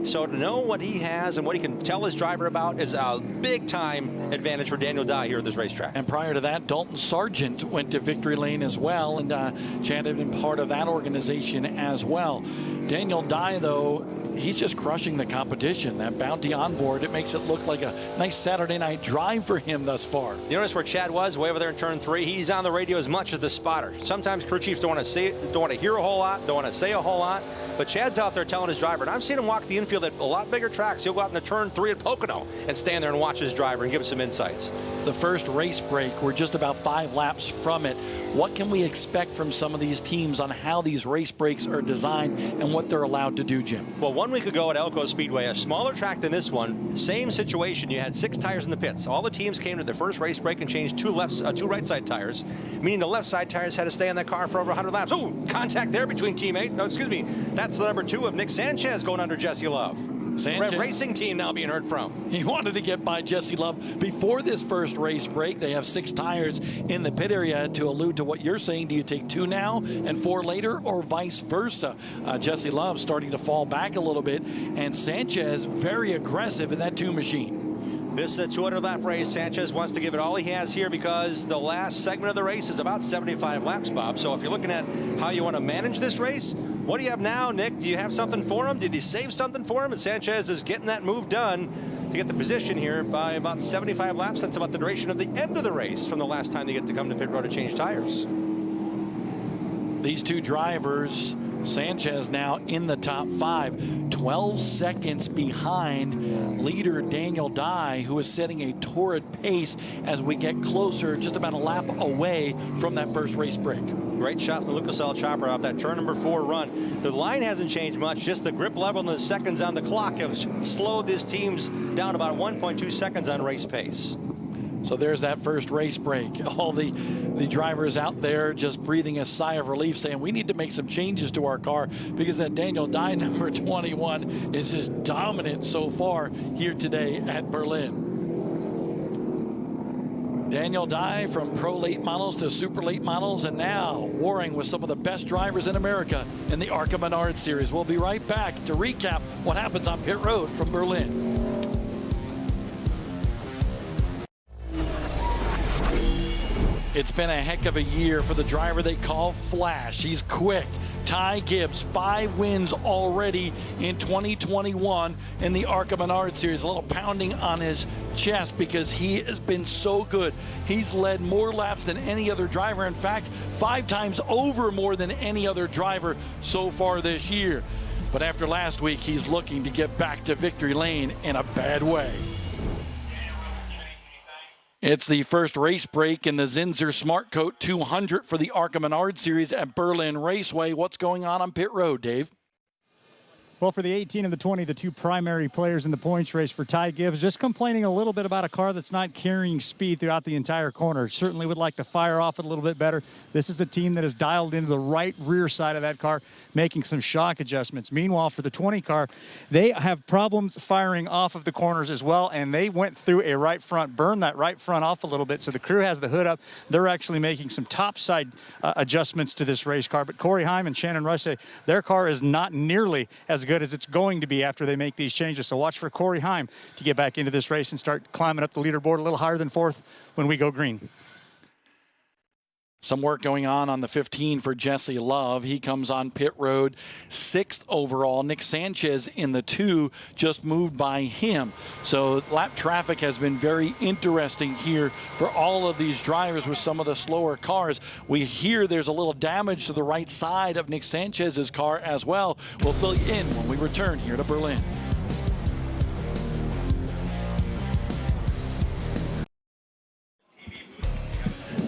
So to know what he has and what he can tell his driver about is a big-time advantage for Daniel Dye here at this racetrack. And prior to that, Dalton Sargent went to Victory Lane as well, and Chad had been part of that organization as well. Daniel Dye, though, he's just crushing the competition. That bounty on board, it makes it look like a nice Saturday night drive for him thus far. You notice where Chad was, way over there in turn 3. He's on the radio as much as the spotter. Sometimes crew chiefs don't want to hear a whole lot, don't want to say a whole lot, but Chad's out there telling his driver. And I've seen him walk the infield at a lot bigger tracks. He'll go out in the turn 3 at Pocono and stand there and watch his driver and give him some insights. The first race break, we're just about 5 laps from it. What can we expect from some of these teams on how these race breaks are designed and what they're allowed to do, Jim? Well, 1 week ago at Elko Speedway, a smaller track than this one, same situation. You had 6 tires in the pits. All the teams came to the first race break and changed 2 right side tires, meaning the left side tires had to stay on that car for over 100 laps. Oh, contact there between teammates. No, excuse me. That's the number 2 of Nick Sanchez going under Jesse Love. Sanchez, racing team now being heard from. He wanted to get by Jesse Love before this first race break. They have 6 tires in the pit area. To allude to what you're saying, do you take 2 now and 4 later, or vice versa? Jesse Love starting to fall back a little bit, and Sanchez very aggressive in that 2 machine. This 200 lap race, Sanchez wants to give it all he has here because the last segment of the race is about 75 laps, Bob. So if you're looking at how you want to manage this race, what do you have now, Nick? Do you have something for him? Did he save something for him? And Sanchez is getting that move done to get the position here by about 75 laps. That's about the duration of the end of the race from the last time they get to come to pit road to change tires. These 2 drivers, Sanchez now in the top 5, 12 seconds behind leader Daniel Dye, who is setting a torrid pace as we get closer, just about a lap away from that first race break. Great shot from Lucas L. Chopper off that turn number 4 run. The line hasn't changed much, just the grip level and the seconds on the clock have slowed these teams down about 1.2 seconds on race pace. So there's that first race break. All the drivers out there just breathing a sigh of relief, saying we need to make some changes to our car because that Daniel Dye number 21 is just dominant so far here today at Berlin. Daniel Dye from pro late models to super late models, and now warring with some of the best drivers in America in the ARCA Menard Series. We'll be right back to recap what happens on pit road from Berlin. It's been a heck of a year for the driver they call Flash. He's quick. Ty Gibbs, 5 wins already in 2021 in the ARCA Menard Series. A little pounding on his chest because he has been so good. He's led more laps than any other driver. In fact, 5 times over more than any other driver so far this year. But after last week, he's looking to get back to victory lane in a bad way. It's the first race break in the Zinsser SmartCoat 200 for the ARCA Menard Series at Berlin Raceway. What's going on pit road, Dave? Well, for the 18 and the 20, the 2 primary players in the points race for Ty Gibbs, just complaining a little bit about a car that's not carrying speed throughout the entire corner. Certainly would like to fire off it a little bit better. This is a team that is dialed into the right rear side of that car, making some shock adjustments. Meanwhile, for the 20 car, they have problems firing off of the corners as well, and they went through a right front, burned that right front off a little bit, so the crew has the hood up. They're actually making some top side adjustments to this race car, but Corey Heim and Shannon Rush say their car is not nearly as good as it's going to be after they make these changes. So watch for Corey Heim to get back into this race and start climbing up the leaderboard a little higher than 4th when we go green. Some work going on the 15 for Jesse Love. He comes on pit road 6th overall. Nick Sanchez in the 2 just moved by him. So lap traffic has been very interesting here for all of these drivers with some of the slower cars. We hear there's a little damage to the right side of Nick Sanchez's car as well. We'll fill you in when we return here to Berlin.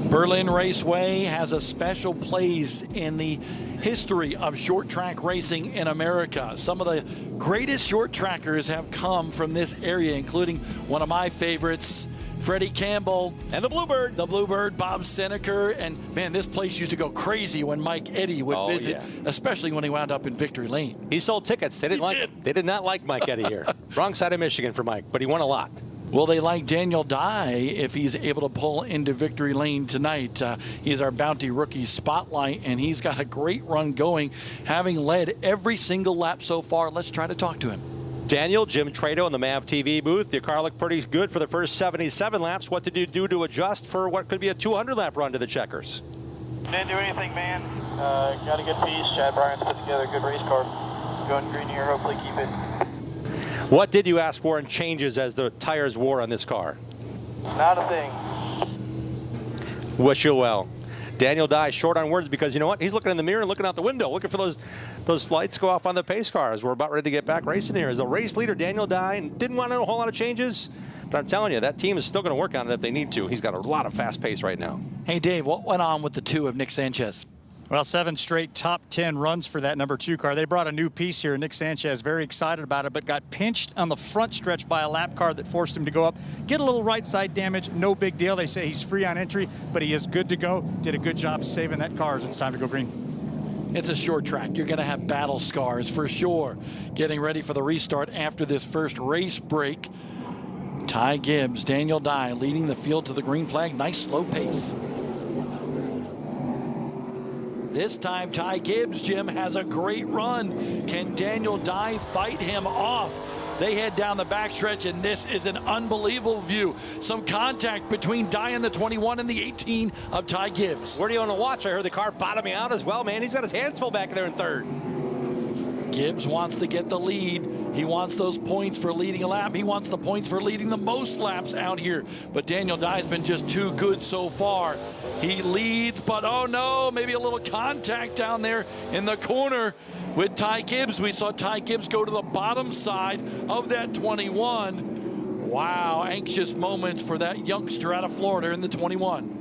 Berlin Raceway has a special place in the history of short track racing in America. Some of the greatest short trackers have come from this area, including one of my favorites, Freddie Campbell. And the Bluebird. The Bluebird, Bob Seneker. And man, this place used to go crazy when Mike Eddy would visit, especially when he wound up in Victory Lane. He sold tickets. They did not like Mike Eddy here. Wrong side of Michigan for Mike, but he won a lot. Will they like Daniel Dye if he's able to pull into victory lane tonight? He's our Bounty Rookie Spotlight, and he's got a great run going, having led every single lap so far. Let's try to talk to him. Daniel, Jim Trado in the MAV TV booth. Your car looked pretty good for the first 77 laps. What did you do to adjust for what could be a 200-lap run to the checkers? Didn't do anything, man. Got a good piece. Chad Bryant's put together a good race car. Going green here, hopefully keep it. What did you ask for in changes as the tires wore on this car? Not a thing. Wish you well. Daniel Dye short on words because you know what? He's looking in the mirror and looking out the window, looking for those lights go off on the pace cars. We're about ready to get back racing here. As the race leader, Daniel Dye, didn't want a whole lot of changes, but I'm telling you, that team is still going to work on it if they need to. He's got a lot of fast pace right now. Hey, Dave, what went on with the 2 of Nick Sanchez? Well, 7 straight top 10 runs for that number 2 car. They brought a new piece here. Nick Sanchez very excited about it, but got pinched on the front stretch by a lap car that forced him to go up. Get a little right side damage, no big deal. They say he's free on entry, but he is good to go. Did a good job saving that car as it's time to go green. It's a short track. You're going to have battle scars for sure. Getting ready for the restart after this first race break. Ty Gibbs, Daniel Dye leading the field to the green flag. Nice slow pace. This time, Ty Gibbs, Jim, has a great run. Can Daniel Dye fight him off? They head down the backstretch, and this is an unbelievable view. Some contact between Dye and the 21 and the 18 of Ty Gibbs. Where do you want to watch? I heard the car bottoming out as well, man. He's got his hands full back there in third. Gibbs wants to get the lead. He wants those points for leading a lap. He wants the points for leading the most laps out here. But Daniel Dye's been just too good so far. He leads, but oh no, maybe a little contact down there in the corner with Ty Gibbs. We saw Ty Gibbs go to the bottom side of that 21. Wow, anxious moments for that youngster out of Florida in the 21.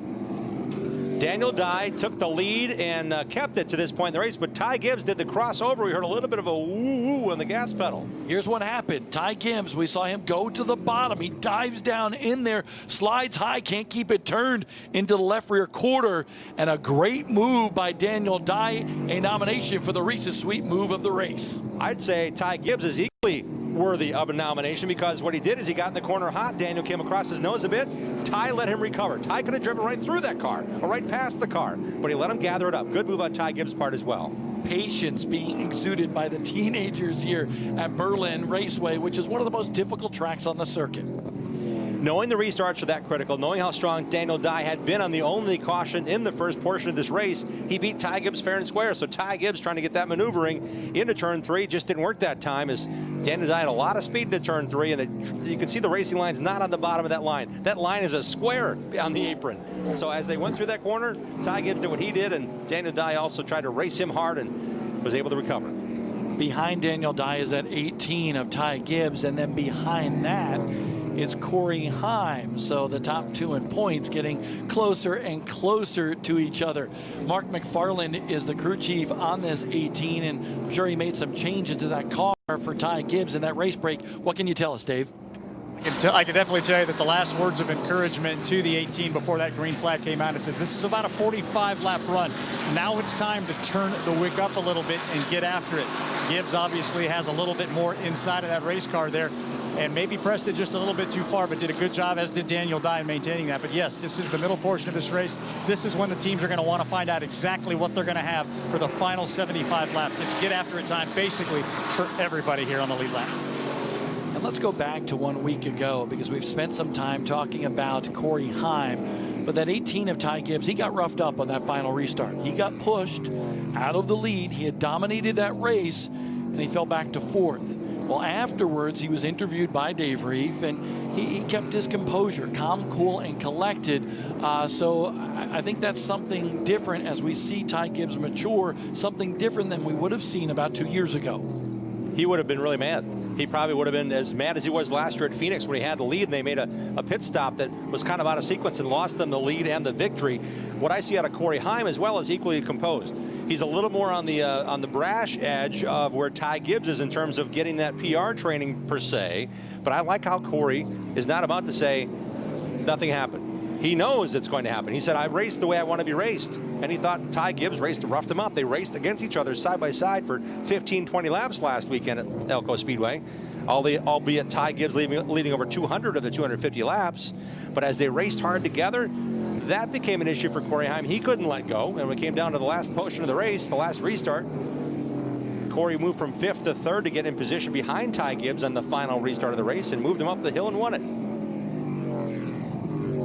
Daniel Dye took the lead and kept it to this point in the race, but Ty Gibbs did the crossover. We heard a little bit of a woo-woo on the gas pedal. Here's what happened. Ty Gibbs, we saw him go to the bottom. He dives down in there, slides high, can't keep it turned into the left rear quarter, and a great move by Daniel Dye, a nomination for the Reese's Sweet Move of the race. I'd say Ty Gibbs is equally worthy of a nomination because what he did is he got in the corner hot. Daniel came across his nose a bit. Ty let him recover. Ty could have driven right through that car or right past the car, but he let him gather it up. Good move on Ty Gibbs' part as well. Patience being exuded by the teenagers here at Berlin Raceway, which is one of the most difficult tracks on the circuit. Knowing the restarts are that critical, knowing how strong Daniel Dye had been on the only caution in the first portion of this race, he beat Ty Gibbs fair and square. So Ty Gibbs trying to get that maneuvering into turn 3 just didn't work that time as Daniel Dye had a lot of speed into turn 3, and you can see the racing line's not on the bottom of that line. That line is a square on the apron. So as they went through that corner, Ty Gibbs did what he did, and Daniel Dye also tried to race him hard and was able to recover. Behind Daniel Dye is that 18 of Ty Gibbs, and then behind that it's Corey Heim. So the top 2 in points getting closer and closer to each other. Mark McFarland is the crew chief on this 18, and I'm sure he made some changes to that car for Ty Gibbs in that race break. What can you tell us, Dave? I can definitely tell you that the last words of encouragement to the 18 before that green flag came out, it says this is about a 45-lap run. Now it's time to turn the wick up a little bit and get after it. Gibbs obviously has a little bit more inside of that race car there, and maybe pressed it just a little bit too far, but did a good job, as did Daniel Dye, in maintaining that. But yes, this is the middle portion of this race. This is when the teams are going to want to find out exactly what they're going to have for the final 75 laps. It's get after it time, basically, for everybody here on the lead lap. And let's go back to 1 week ago, because we've spent some time talking about Corey Heim. But that 18 of Ty Gibbs, he got roughed up on that final restart. He got pushed out of the lead. He had dominated that race, and he fell back to 4th. Well, afterwards, he was interviewed by Dave Reef, and he kept his composure, calm, cool, and collected. So I think that's something different as we see Ty Gibbs mature, something different than we would have seen about 2 years ago. He would have been really mad. He probably would have been as mad as he was last year at Phoenix when he had the lead and they made a pit stop that was kind of out of sequence and lost them the lead and the victory. What I see out of Corey Heim as well is equally composed. He's a little more on the brash edge of where Ty Gibbs is in terms of getting that PR training per se. But I like how Corey is not about to say nothing happened. He knows it's going to happen. He said, I raced the way I want to be raced. And he thought Ty Gibbs roughed him up. They raced against each other side by side for 15, 20 laps last weekend at Elko Speedway. Albeit Ty Gibbs leading over 200 of the 250 laps. But as they raced hard together, that became an issue for Corey Heim. He couldn't let go. And when it came down to the last portion of the race, the last restart, Corey moved from 5th to 3rd to get in position behind Ty Gibbs on the final restart of the race and moved him up the hill and won it.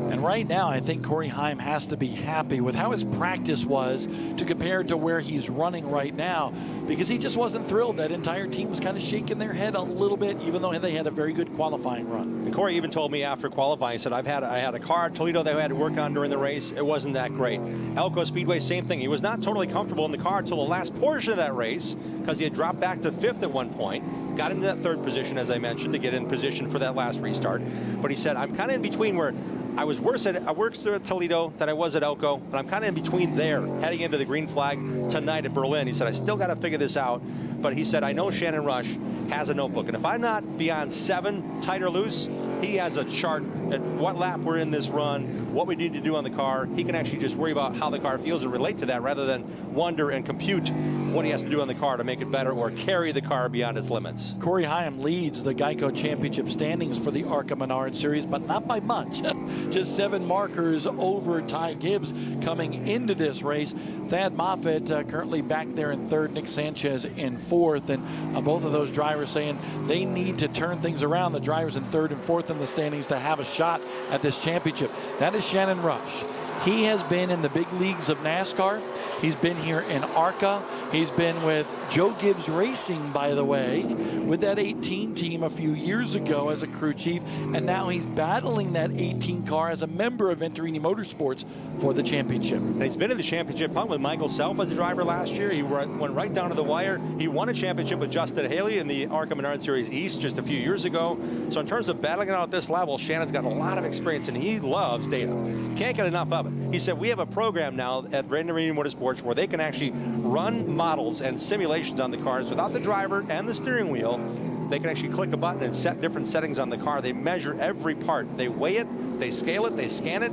And right now, I think Corey Heim has to be happy with how his practice was to compare to where he's running right now, because he just wasn't thrilled. That entire team was kind of shaking their head a little bit, even though they had a very good qualifying run. And Corey even told me after qualifying, he said, I had a car at Toledo that I had to work on during the race. It wasn't that great. Elko Speedway, same thing. He was not totally comfortable in the car until the last portion of that race, because he had dropped back to 5th at one point. Got into that 3rd position, as I mentioned, to get in position for that last restart. But he said, I'm kind of in between where I was worse at Toledo than I was at Elko, but I'm kind of in between there, heading into the green flag tonight at Berlin. He said, I still got to figure this out. But he said, I know Shannon Rush has a notebook. And if I'm not beyond 7, tight or loose, he has a chart at what lap we're in this run, what we need to do on the car. He can actually just worry about how the car feels and relate to that rather than wonder and compute what he has to do on the car to make it better or carry the car beyond its limits. Corey Heim leads the Geico Championship standings for the ARCA Menard Series, but not by much. Just 7 markers over Ty Gibbs coming into this race. Thad Moffitt currently back there in 3rd, Nick Sanchez in 4th, and both of those drivers saying they need to turn things around. The drivers in 3rd and 4th in the standings to have a shot at this championship. That is Shannon Rush. He has been in the big leagues of NASCAR. He's been here in ARCA. He's been with Joe Gibbs Racing, by the way, with that 18 team a few years ago as a crew chief, and now he's battling that 18 car as a member of Venturini Motorsports for the championship. And he's been in the championship hunt with Michael Self as a driver last year. He went right down to the wire. He won a championship with Justin Haley in the ARCA Menard Series East just a few years ago. So in terms of battling it out at this level, Shannon's got a lot of experience, and he loves data. Can't get enough of it. He said, we have a program now at Venturini Motorsports where they can actually run models and simulations on the cars without the driver and the steering wheel. They can actually click a button and set different settings on the car. They measure every part. They weigh it, they scale it, they scan it.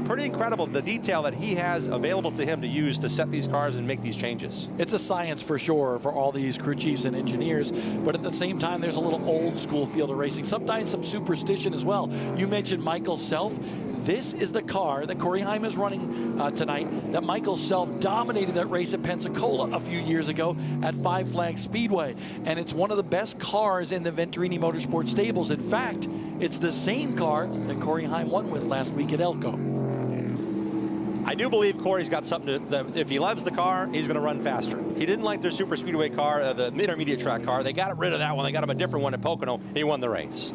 Pretty incredible, the detail that he has available to him to use to set these cars and make these changes. It's a science for sure for all these crew chiefs and engineers, but at the same time, there's a little old school feel to racing, sometimes some superstition as well. You mentioned Michael Self. This is the car that Corey Heim is running tonight, that Michael Self dominated that race at Pensacola a few years ago at Five Flags Speedway. And it's one of the best cars in the Venturini Motorsports stables. In fact, it's the same car that Corey Heim won with last week at Elko. I do believe Corey's got something that if he loves the car, he's going to run faster. He didn't like their super speedway car, the intermediate track car. They got rid of that one. They got him a different one at Pocono. He won the race.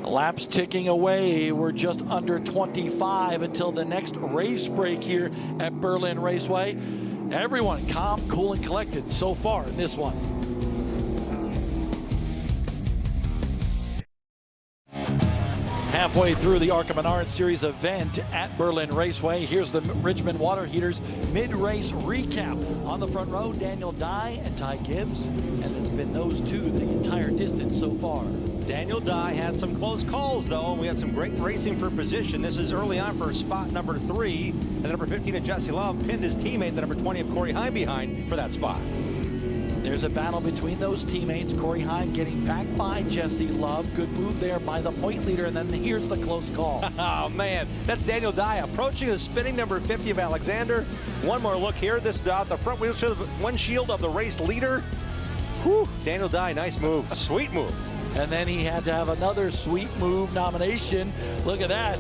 Laps ticking away. We're just under 25 until the next race break here at Berlin Raceway. Everyone calm, cool, and collected so far in this one. Halfway through the ARCA Menard Series event at Berlin Raceway, here's the Richmond Water Heaters mid-race recap. On the front row, Daniel Dye and Ty Gibbs, and it's been those two the entire distance so far. Daniel Dye had some close calls, though, and we had some great racing for position. This is early on for spot number 3, and the number 15 of Jesse Love pinned his teammate, the number 20 of Corey Heim, behind for that spot. There's a battle between those teammates. Corey Heim getting back by Jesse Love. Good move there by the point leader, and then here's the close call. Oh, man. That's Daniel Dye approaching the spinning number 50 of Alexander. One more look here. This is out the front windshield of the race leader. Whew. Daniel Dye, nice move. A sweet move. And then he had to have another sweet move nomination. Look at that.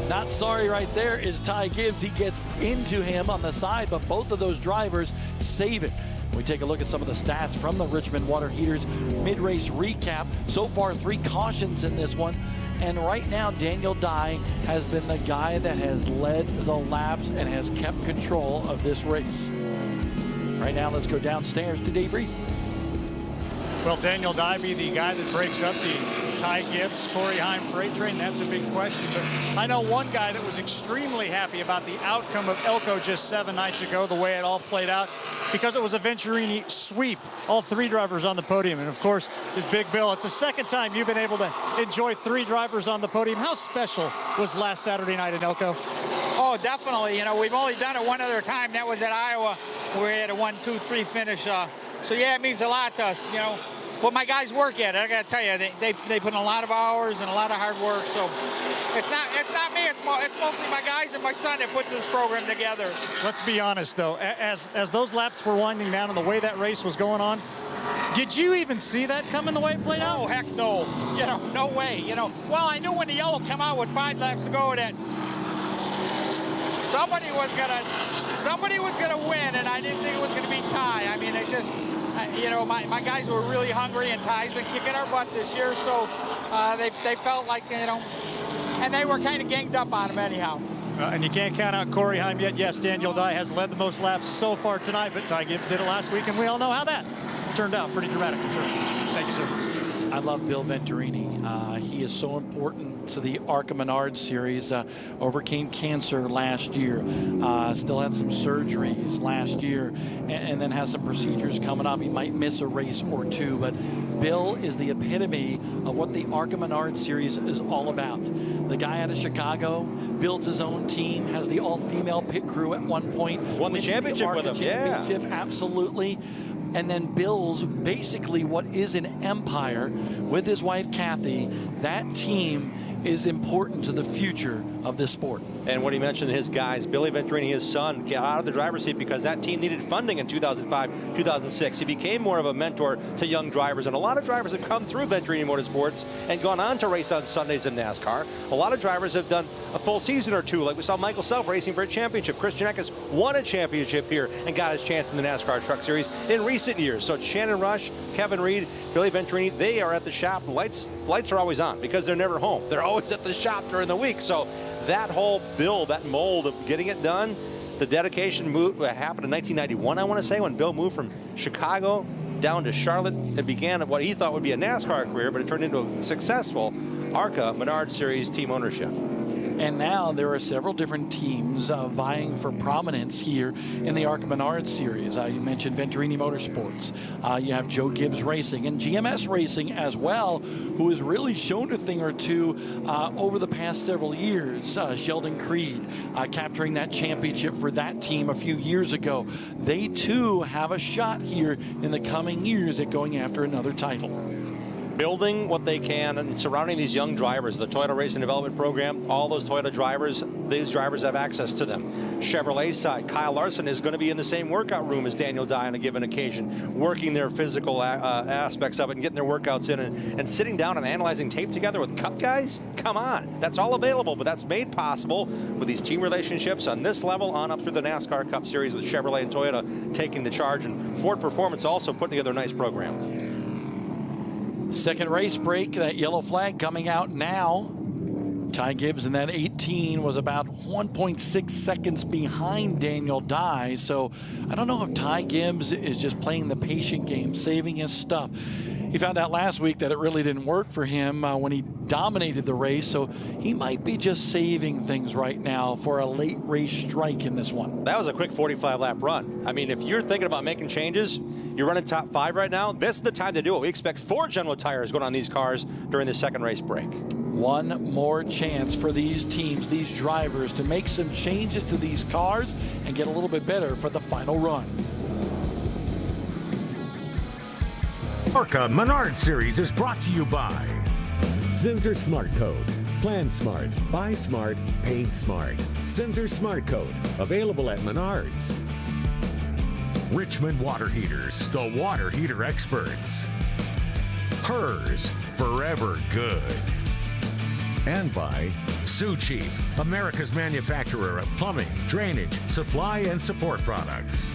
Not sorry right there is Ty Gibbs. He gets into him on the side, but both of those drivers save it. We take a look at some of the stats from the Richmond Water Heaters mid-race recap. So far, 3 cautions in this one. And right now, Daniel Dye has been the guy that has led the laps and has kept control of this race. Right now, let's go downstairs to Dave Reef. Will Daniel Dye be the guy that breaks up the Ty Gibbs, Corey Heim freight train? That's a big question. But I know one guy that was extremely happy about the outcome of Elko just 7 nights ago, the way it all played out, because it was a Venturini sweep. All 3 drivers on the podium. And, of course, is Big Bill. It's the second time you've been able to enjoy 3 drivers on the podium. How special was last Saturday night in Elko? Oh, definitely. You know, we've only done it one other time. That was at Iowa, where we had a 1-2-3 finish. So, yeah, it means a lot to us, you know. But my guys work at it. I got to tell you, they put in a lot of hours and a lot of hard work. So it's not me. It's mostly my guys and my son that puts this program together. Let's be honest, though. As those laps were winding down and the way that race was going on, Did you even see that coming the way it played out? Oh, heck no. You know, no way. You know, well, I knew when the yellow came out with 5 laps to go that somebody was gonna win, and I didn't think it was gonna be Ty. I mean, it just, you know, my guys were really hungry, and Ty's been kicking our butt this year, so they felt like, you know, and they were kind of ganged up on him anyhow. And you can't count out Corey Heim yet. Yes, Daniel Dye has led the most laps so far tonight, but Ty Gibbs did it last week, and we all know how that turned out. Pretty dramatic for sure. Thank you, sir. I love Bill Venturini. He is so important to the ARCA Menard series. Overcame cancer last year. Still had some surgeries last year, and then has some procedures coming up. He might miss a race or two, but Bill is the epitome of what the ARCA Menard series is all about. The guy out of Chicago builds his own team, has the all-female pit crew at one point. Won the championship with him, yeah. Absolutely. And then builds basically what is an empire with his wife, Kathy. That team is important to the future of this sport. And what he mentioned, his guys, Billy Venturini, his son, got out of the driver's seat because that team needed funding in 2005, 2006. He became more of a mentor to young drivers, and a lot of drivers have come through Venturini Motorsports and gone on to race on Sundays in NASCAR. A lot of drivers have done a full season or two, like we saw Michael Self racing for a championship. Christian Eckes won a championship here and got his chance in the NASCAR Truck Series in recent years. So Shannon Rush, Kevin Reed, Billy Venturini, they are at the shop. Lights are always on because they're never home. They're always at the shop during the week. So that whole build, that mold of getting it done, the dedication move happened in 1991, I want to say, when Bill moved from Chicago down to Charlotte and began what he thought would be a NASCAR career, but it turned into a successful ARCA Menard Series team ownership. And now there are several different teams vying for prominence here in the ARCA Menard Series. You mentioned Venturini Motorsports. You have Joe Gibbs Racing and GMS Racing as well, who has really shown a thing or two over the past several years. Sheldon Creed capturing that championship for that team a few years ago. They too have a shot here in the coming years at going after another title. Building what they can and surrounding these young drivers. The Toyota Racing Development Program, all those Toyota drivers, these drivers have access to them. Chevrolet side, Kyle Larson is going to be in the same workout room as Daniel Dye on a given occasion, working their physical aspects of it and getting their workouts in and sitting down and analyzing tape together with Cup guys. Come on, that's all available, but that's made possible with these team relationships on this level on up through the NASCAR Cup Series with Chevrolet and Toyota taking the charge, and Ford Performance also putting together a nice program. Second race break, that yellow flag coming out now. Ty Gibbs in that 18 was about 1.6 seconds behind Daniel Dye. So I don't know if Ty Gibbs is just playing the patient game, saving his stuff. He found out last week that it really didn't work for him when he dominated the race. So he might be just saving things right now for a late race strike in this one. That was a quick 45-lap run. I mean, if you're thinking about making changes, you're running top 5 right now, this is the time to do it. We expect 4 General tires going on these cars during the second race break. One more chance for these teams, these drivers, to make some changes to these cars and get a little bit better for the final run. ARCA Menard Series is brought to you by Zinsser SmartCoat. Plan smart, buy smart, paint smart. Zinsser SmartCoat, available at Menards. Richmond Water Heaters, the water heater experts. Hers, forever good. And by Sioux Chief, America's manufacturer of plumbing, drainage, supply, and support products.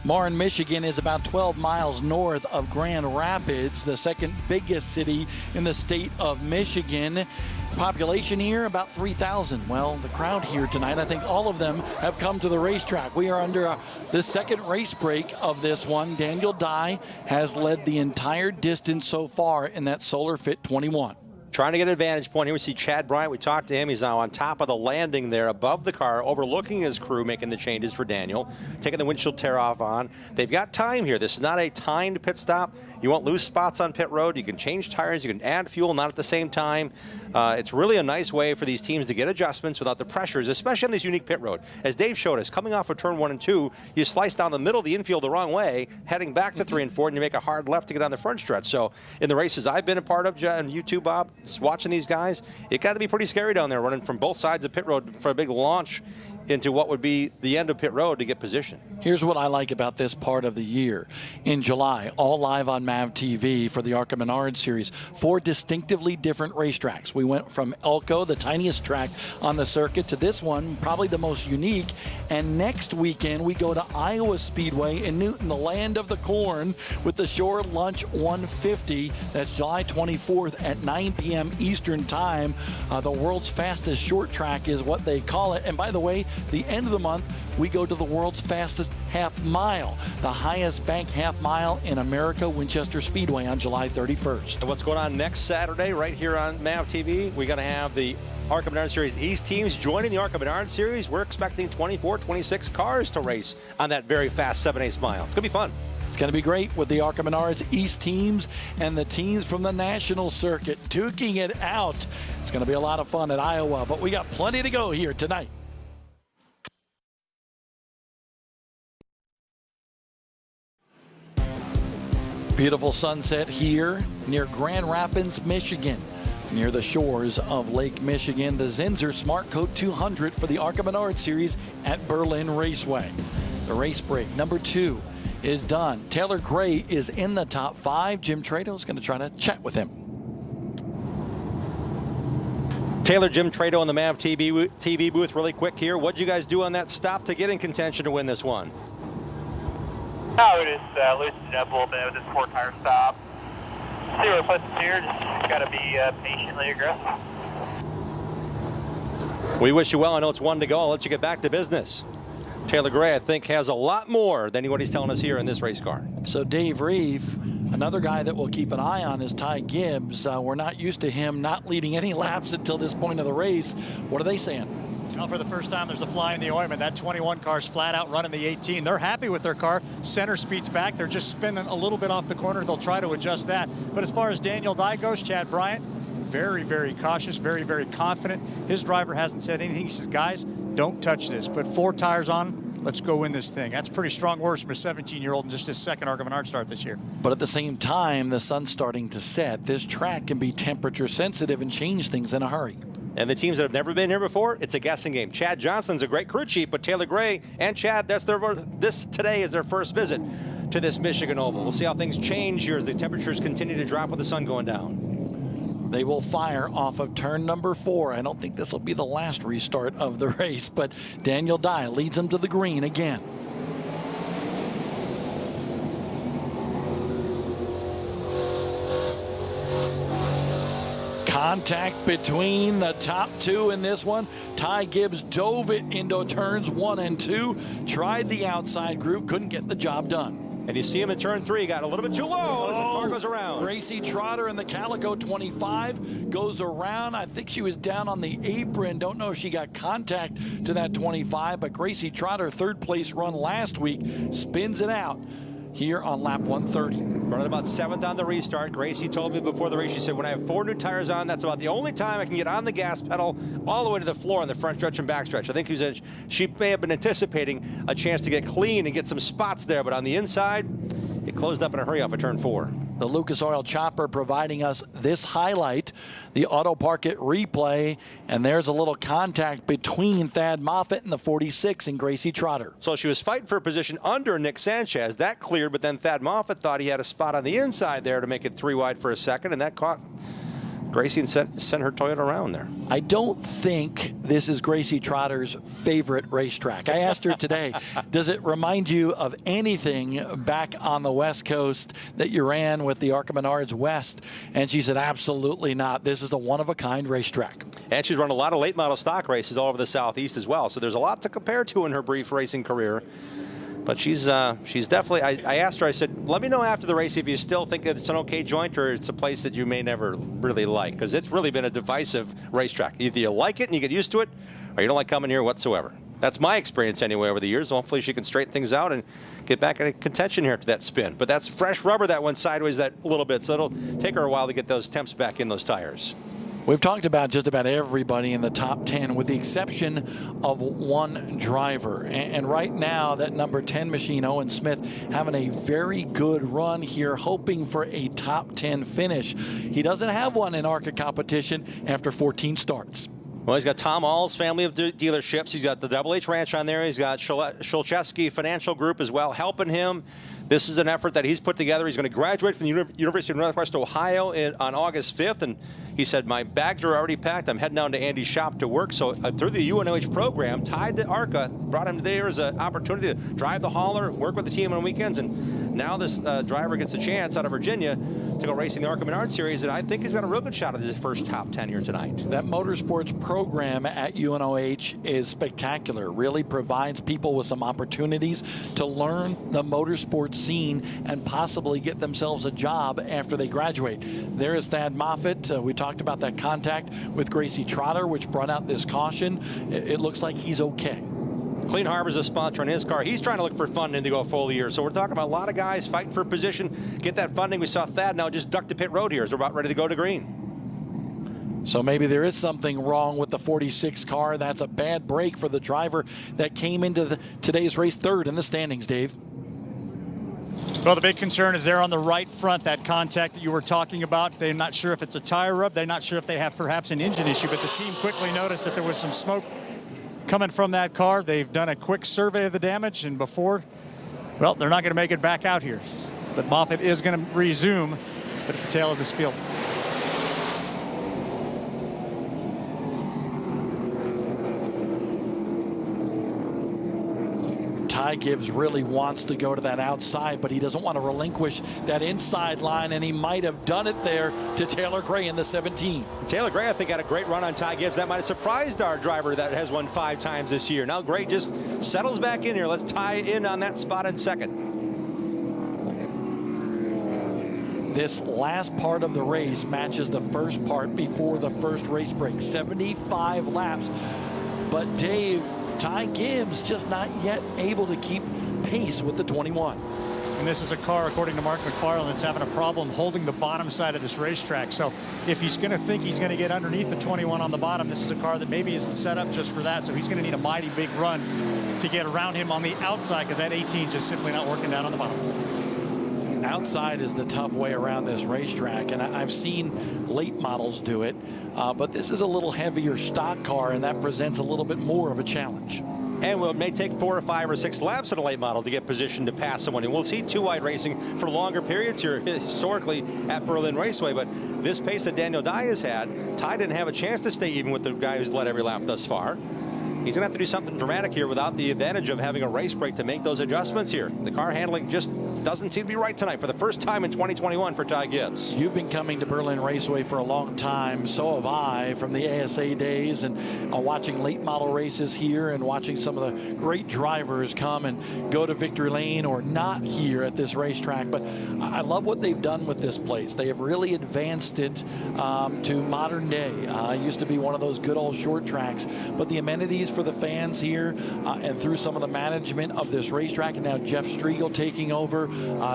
Warren, Michigan is about 12 miles north of Grand Rapids, the second biggest city in the state of Michigan. Population here, about 3,000. Well, the crowd here tonight, I think all of them have come to the racetrack. We are under the second race break of this one. Daniel Dye has led the entire distance so far in that Solar Fit 21. Trying to get an advantage point. Here we see Chad Bryant. We talked to him. He's now on top of the landing there above the car, overlooking his crew, making the changes for Daniel, taking the windshield tear off on. They've got time here. This is not a timed pit stop. You won't lose spots on pit road. You can change tires. You can add fuel, not at the same time. It's really a nice way for these teams to get adjustments without the pressures, especially on this unique pit road. As Dave showed us, coming off of turn 1 and 2, you slice down the middle of the infield the wrong way, heading back to 3 and 4, and you make a hard left to get on the front stretch. So in the races I've been a part of, and you too, Bob, watching these guys, it got to be pretty scary down there, running from both sides of pit road for a big launch into what would be the end of pit road to get position. Here's what I like about this part of the year. In July, all live on MAV TV for the ARCA Menard Series, 4 distinctively different racetracks. We went from Elko, the tiniest track on the circuit, to this one, probably the most unique. And next weekend, we go to Iowa Speedway in Newton, the land of the corn, with the Shore Lunch 150. That's July 24th at 9 p.m. Eastern Time. The world's fastest short track is what they call it. And by the way, the end of the month, we go to the world's fastest half mile, the highest bank half mile in America, Winchester Speedway, on July 31st. And what's going on next Saturday right here on MAV TV? We're going to have the ARCA Menard Series East teams joining the ARCA Menard Series. We're expecting 24, 26 cars to race on that very fast 7/8 mile. It's going to be fun. It's going to be great with the ARCA Menards East teams and the teams from the national circuit duking it out. It's going to be a lot of fun at Iowa, but we got plenty to go here tonight. Beautiful sunset here near Grand Rapids, Michigan, near the shores of Lake Michigan. The Zinsser SmartCoat 200 for the ARCA Menard Series at Berlin Raceway. The race break number 2 is done. Taylor Gray is in the top 5. Jim Trado is going to try to chat with him. Taylor, Jim Trado in the MAV TV booth really quick here. What did you guys do on that stop to get in contention to win this one? Oh, we just loosened up a little bit with this 4-tire stop. See where it puts us here. Just got to be patiently aggressive. We wish you well. I know it's 1 to go. I'll let you get back to business. Taylor Gray, I think, has a lot more than what he's telling us here in this race car. So Dave Reeve, another guy that we'll keep an eye on is Ty Gibbs. We're not used to him not leading any laps until this point of the race. What are they saying? Well, for the first time, there's a fly in the ointment. That 21 car's flat out running the 18. They're happy with their car. Center speed's back. They're just spinning a little bit off the corner. They'll try to adjust that. But as far as Daniel Dye goes, Chad Bryant, very, very cautious, very, very confident. His driver hasn't said anything. He says, guys, don't touch this. Put 4 tires on. Let's go win this thing. That's pretty strong words from a 17-year-old in just his second ARCA Menard start this year. But at the same time, the sun's starting to set. This track can be temperature sensitive and change things in a hurry. And the teams that have never been here before, it's a guessing game. Chad Johnson's a great crew chief, but Taylor Gray and Chad, this today is their first visit to this Michigan Oval. We'll see how things change here as the temperatures continue to drop with the sun going down. They will fire off of turn number 4. I don't think this will be the last restart of the race, but Daniel Dye leads them to the green again. Contact between the top 2 in this one. Ty Gibbs dove it into turns 1 and 2. Tried the outside groove, couldn't get the job done. And you see him in turn 3, got a little bit too low as the car goes around. Gracie Trotter in the Calico 25 goes around. I think she was down on the apron. Don't know if she got contact to that 25, but Gracie Trotter, 3rd place run last week, spins it out here on lap 130. Running about 7th on the restart. Gracie told me before the race, she said, when I have 4 new tires on, that's about the only time I can get on the gas pedal all the way to the floor on the front stretch and back stretch. I think she may have been anticipating a chance to get clean and get some spots there, but on the inside, it closed up in a hurry off of turn 4. The Lucas Oil Chopper providing us this highlight, the Auto Park It replay, and there's a little contact between Thad Moffitt and the 46 and Gracie Trotter. So she was fighting for a position under Nick Sanchez. That cleared, but then Thad Moffitt thought he had a spot on the inside there to make it 3 wide for a second, and that caught Gracie and sent her Toyota around there. I don't think this is Gracie Trotter's favorite racetrack. I asked her today, does it remind you of anything back on the West Coast that you ran with the ARCA Menards West? And she said, absolutely not. This is a one-of-a-kind racetrack. And she's run a lot of late model stock races all over the Southeast as well. So there's a lot to compare to in her brief racing career. But she's definitely, I asked her, I said, let me know after the race if you still think that it's an okay joint or it's a place that you may never really like, because it's really been a divisive racetrack. Either you like it and you get used to it, or you don't like coming here whatsoever. That's my experience anyway over the years. Hopefully she can straighten things out and get back in contention here after that spin. But that's fresh rubber that went sideways that little bit, so it'll take her a while to get those temps back in those tires. We've talked about just about everybody in the top 10 with the exception of one driver. And right now, that number 10 machine, Owen Smith, having a very good run here, hoping for a top 10 finish. He doesn't have one in ARCA competition after 14 starts. Well, he's got Tom All's family of dealerships. He's got the Double H Ranch on there. He's got Shulchesky Financial Group as well helping him. This is an effort that he's put together. He's going to graduate from the University of Northwest Ohio on August 5th. And he said, my bags are already packed. I'm heading down to Andy's shop to work. So through the UNOH program, tied to ARCA, brought him there as an opportunity to drive the hauler, work with the team on weekends. And now this driver gets a chance out of Virginia to go racing the ARCA Menard Series. And I think he's got a real good shot at his first top 10 here tonight. That motorsports program at UNOH is spectacular. Really provides people with some opportunities to learn the motorsports scene and possibly get themselves a job after they graduate. There is Thad Moffitt. We talked about that contact with Gracie Trotter, which brought out this caution. It looks like he's okay. Clean Harbor's a sponsor on his car. He's trying to look for funding to go a full year. So we're talking about a lot of guys fighting for a position, get that funding. We saw Thad now just duck to pit road here as we're about ready to go to green. So maybe there is something wrong with the 46 car. That's a bad break for the driver that came into today's race third in the standings, Dave. Well, the big concern is there on the right front, that contact that you were talking about. They're not sure if it's a tire rub. They're not sure if they have perhaps an engine issue, but the team quickly noticed that there was some smoke coming from that car. They've done a quick survey of the damage, and before, well, they're not going to make it back out here. But Moffitt is going to resume at the tail of this field. Ty Gibbs really wants to go to that outside, but he doesn't want to relinquish that inside line, and he might have done it there to Taylor Gray in the 17. Taylor Gray, I think, had a great run on Ty Gibbs. That might have surprised our driver that has won 5 times this year. Now Gray just settles back in here. Let's tie in on that spot in second. This last part of the race matches the first part before the first race break. 75 laps. But Dave, Ty Gibbs just not yet able to keep pace with the 21. And this is a car, according to Mark McFarland, that's having a problem holding the bottom side of this racetrack. So if he's going to think he's going to get underneath the 21 on the bottom, this is a car that maybe isn't set up just for that. So he's going to need a mighty big run to get around him on the outside, because that 18 just simply not working down on the bottom. Outside is the tough way around this racetrack, and I've seen late models do it, but this is a little heavier stock car, and that presents a little bit more of a challenge. And it may take 4 or 5 or 6 laps in a late model to get positioned to pass someone. And we'll see 2-wide racing for longer periods here historically at Berlin Raceway. But this pace that Daniel Dye has had, Ty didn't have a chance to stay even with the guy who's led every lap thus far. He's going to have to do something dramatic here without the advantage of having a race break to make those adjustments here. The car handling just doesn't seem to be right tonight for the first time in 2021 for Ty Gibbs. You've been coming to Berlin Raceway for a long time. So have I, from the ASA days, and watching late model races here and watching some of the great drivers come and go to victory lane or not here at this racetrack. But I love what they've done with this place. They have really advanced it to modern day. It used to be one of those good old short tracks, but the amenities for the fans here and through some of the management of this racetrack, and now Jeff Striegel taking over,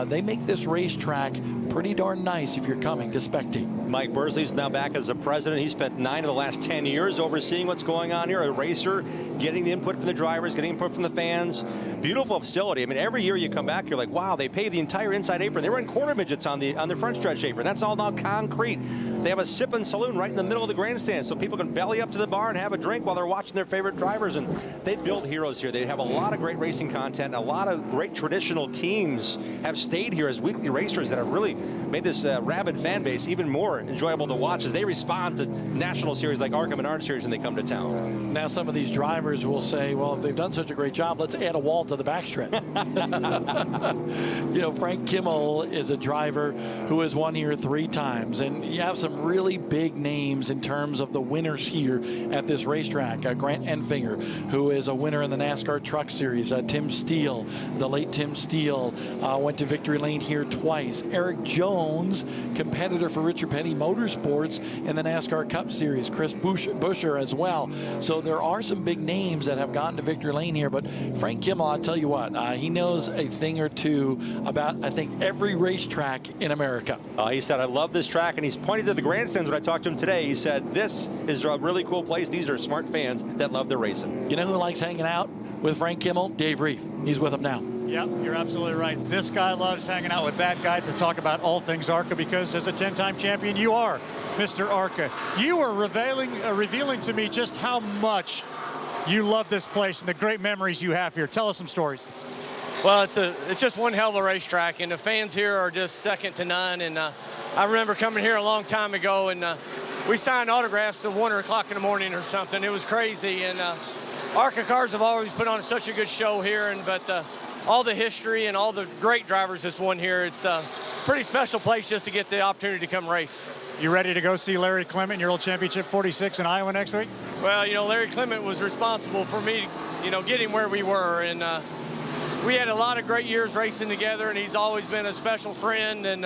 they make this racetrack pretty darn nice if you're coming to spectate. Mike Bursley's now back as the president. He spent 9 of the last 10 years overseeing what's going on here. A racer, getting the input from the drivers, getting input from the fans. Beautiful facility. I mean, every year you come back, you're like, wow, they paved the entire inside apron. They were in quarter midgets on the front stretch apron. That's all now concrete. They have a sipping saloon right in the middle of the grandstand, so people can belly up to the bar and have a drink while they're watching their favorite drivers. And they build heroes here. They have a lot of great racing content. A lot of great traditional teams have stayed here as weekly racers that have really made this rabid fan base even more enjoyable to watch as they respond to national series like ARCA Menard Series when they come to town. Now some of these drivers will say, well, if they've done such a great job, let's add a wall to the backstretch. You know, Frank Kimmel is a driver who has won here 3 times, and you have some really big names in terms of the winners here at this racetrack. Grant Enfinger, who is a winner in the NASCAR Truck Series. Tim Steele, the late Tim Steele, went to victory lane here twice. Eric Jones, competitor for Richard Petty Motorsports in the NASCAR Cup Series. Chris Buescher as well. So there are some big names that have gotten to victory lane here, but Frank Kimmel, I'll tell you what, he knows a thing or two about, I think, every racetrack in America. He said, I love this track, and he's pointed to the grandstands when I talked to him today. He said, this is a really cool place. These are smart fans that love their racing. You know who likes hanging out with Frank Kimmel? Dave Reef. He's with him now. Yep, you're absolutely right. This guy loves hanging out with that guy to talk about all things ARCA, because as a 10-time champion, you are Mr. ARCA. You are revealing to me just how much you love this place and the great memories you have here. Tell us some stories. Well, it's just one hell of a racetrack, and the fans here are just second to none. And I remember coming here a long time ago, and we signed autographs till 1 o'clock in the morning or something. It was crazy, and ARCA cars have always put on such a good show here. But all the history and all the great drivers that's won here, it's a pretty special place just to get the opportunity to come race. You ready to go see Larry Clement in your old championship 46 in Iowa next week? Well, Larry Clement was responsible for me, getting where we were, and we had a lot of great years racing together, and he's always been a special friend, and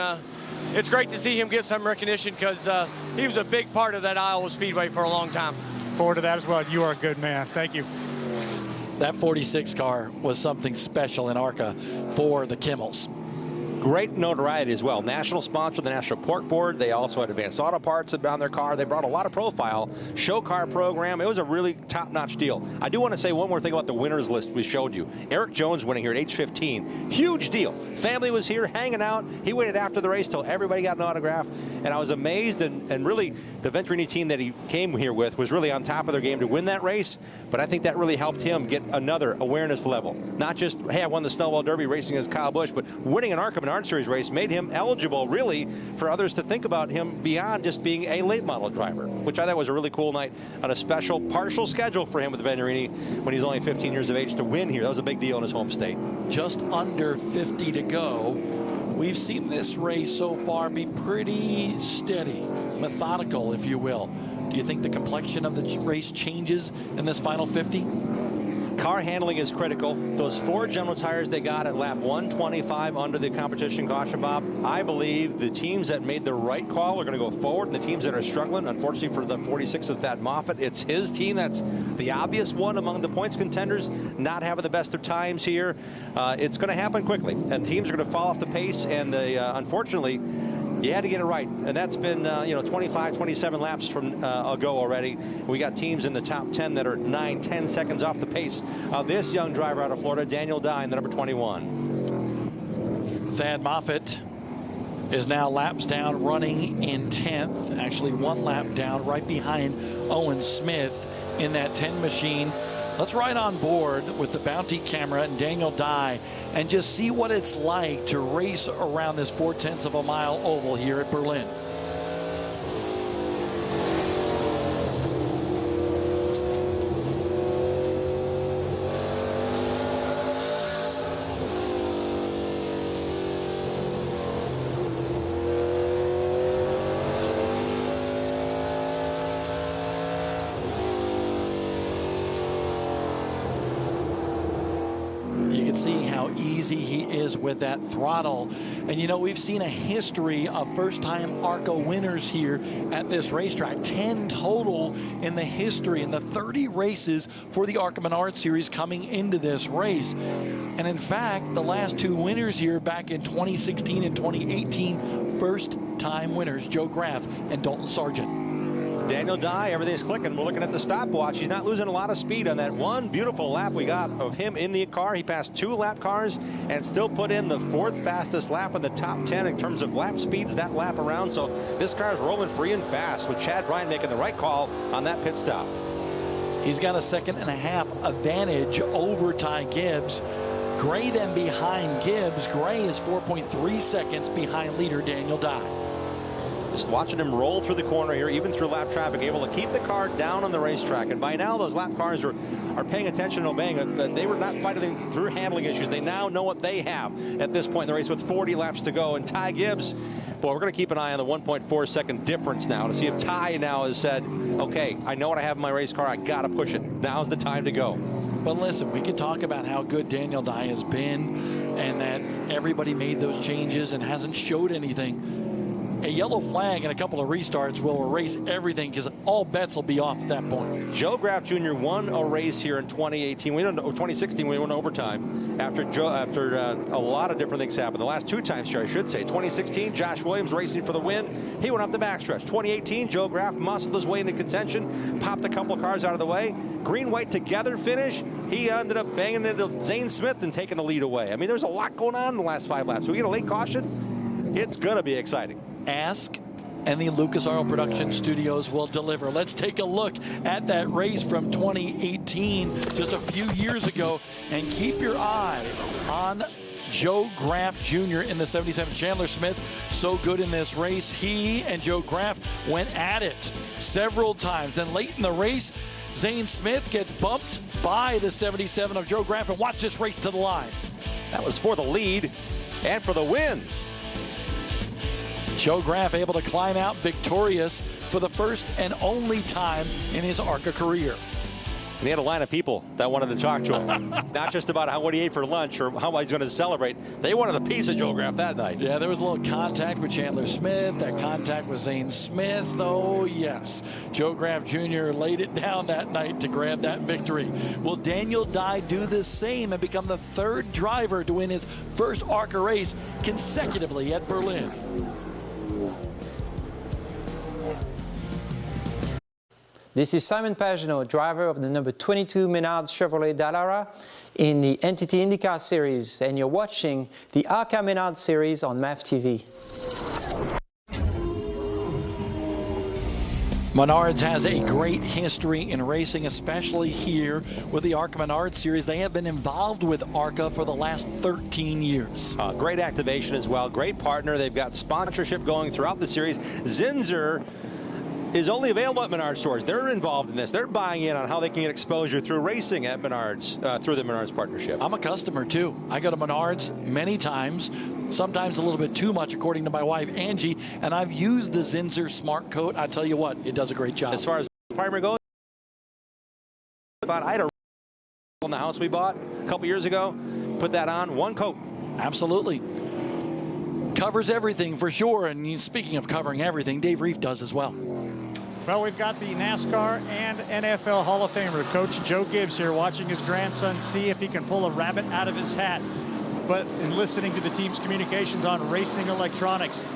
it's great to see him get some recognition because he was a big part of that Iowa Speedway for a long time. Forward to that as well. You are a good man. Thank you. That 46 car was something special in ARCA for the Kimmels. Great notoriety as well. National sponsor of the National Pork Board. They also had Advanced Auto Parts on their car. They brought a lot of profile. Show car program. It was a really top-notch deal. I do want to say one more thing about the winners list we showed you. Eric Jones winning here at age 15. Huge deal. Family was here hanging out. He waited after the race till everybody got an autograph. And I was amazed, and really the Venturini team that he came here with was really on top of their game to win that race. But I think that really helped him get another awareness level. Not just, hey, I won the Snowball Derby racing as Kyle Busch, but winning an ARCA Menard Series race made him eligible, really, for others to think about him beyond just being a late model driver, which I thought was a really cool night on a special partial schedule for him with Venturini when he's only 15 years of age to win here. That was a big deal in his home state. Just under 50 to go. We've seen this race so far be pretty steady, methodical, if you will. Do you think the complexion of the race changes in this final 50? Car handling is critical. Those 4 general tires they got at lap 125 under the competition caution, Bob, I believe the teams that made the right call are going to go forward, and the teams that are struggling, unfortunately for the 46 of Thad Moffitt, it's his team that's the obvious one among the points contenders, not having the best of times here. It's going to happen quickly, and teams are going to fall off the pace, and unfortunately, you had to get it right, and that's been 25, 27 laps from ago already. We got teams in the top 10 that are 9, 10 seconds off the pace of this young driver out of Florida, Daniel Dye, in the number 21. Thad Moffitt is now laps down, running in 10th, actually 1 lap down, right behind Owen Smith in that 10 machine. Let's ride on board with the Bounty camera and Daniel Dye and just see what it's like to race around this 4/10 of a mile oval here at Berlin. See how easy he is with that throttle. And we've seen a history of first-time ARCA winners here at this racetrack. 10 total in the history, in the 30 races for the ARCA Menard Series coming into this race. And in fact, the last 2 winners here back in 2016 and 2018, first-time winners, Joe Graff and Dalton Sargent. Daniel Dye, everything's clicking. We're looking at the stopwatch. He's not losing a lot of speed on that one beautiful lap we got of him in the car. He passed 2 lap cars and still put in the 4th fastest lap in the top 10 in terms of lap speeds that lap around. So this car is rolling free and fast with Chad Bryant making the right call on that pit stop. He's got a 1.5-second advantage over Ty Gibbs. Gray then behind Gibbs. Gray is 4.3 seconds behind leader Daniel Dye. Just watching him roll through the corner here, even through lap traffic, able to keep the car down on the racetrack. And by now, those lap cars are paying attention and obeying. They were not fighting through handling issues. They now know what they have at this point in the race with 40 laps to go. And Ty Gibbs, boy, we're going to keep an eye on the 1.4-second difference now to see if Ty now has said, okay, I know what I have in my race car. I got to push it. Now's the time to go. But listen, we can talk about how good Daniel Dye has been and that everybody made those changes and hasn't showed anything. A yellow flag and a couple of restarts will erase everything because all bets will be off at that point. Joe Graff Jr. won a race here in 2018. 2016, we won overtime after a lot of different things happened. The last 2 times here, I should say. 2016, Josh Williams racing for the win. He went off the backstretch. 2018, Joe Graff muscled his way into contention, popped a couple of cars out of the way. Green-white together finish. He ended up banging into Zane Smith and taking the lead away. I mean, there's a lot going on in the last 5 laps. So we get a late caution. It's going to be exciting. Ask and the Lucas Oil Production Studios will deliver. Let's take a look at that race from 2018, just a few years ago, and keep your eye on Joe Graff Jr. in the 77. Chandler Smith, so good in this race. He and Joe Graff went at it several times. Then late in the race, Zane Smith gets bumped by the 77 of Joe Graff, and watch this race to the line. That was for the lead and for the win. Joe Graff able to climb out victorious for the first and only time in his ARCA career. And he had a line of people that wanted to talk to him. Not just about what he ate for lunch or how he's going to celebrate. They wanted a piece of Joe Graff that night. Yeah, there was a little contact with Chandler Smith. That contact with Zane Smith. Oh, yes. Joe Graff Jr. laid it down that night to grab that victory. Will Daniel Dye do the same and become the third driver to win his first ARCA race consecutively at Berlin? This is Simon Pagenaud, driver of the number 22 Menards Chevrolet Dallara in the Entity IndyCar Series, and you're watching the ARCA Menards Series on MAV TV. Menards has a great history in racing, especially here with the ARCA Menards Series. They have been involved with ARCA for the last 13 years. Great activation as well. Great partner. They've got sponsorship going throughout the series. Zinsser is only available at Menards stores. They're involved in this. They're buying in on how they can get exposure through racing at Menards, through the Menards partnership. I'm a customer too. I go to Menards many times, sometimes a little bit too much according to my wife Angie, and I've used the Zinsser SmartCoat. I tell you what, it does a great job. As far as primer goes, I had a on the house we bought a couple years ago. Put that on, one coat. Absolutely. Covers everything for sure. And speaking of covering everything, Dave Reef does as well. Well, we've got the NASCAR and NFL Hall of Famer, Coach Joe Gibbs, here watching his grandson see if he can pull a rabbit out of his hat. But in listening to the team's communications on racing electronics,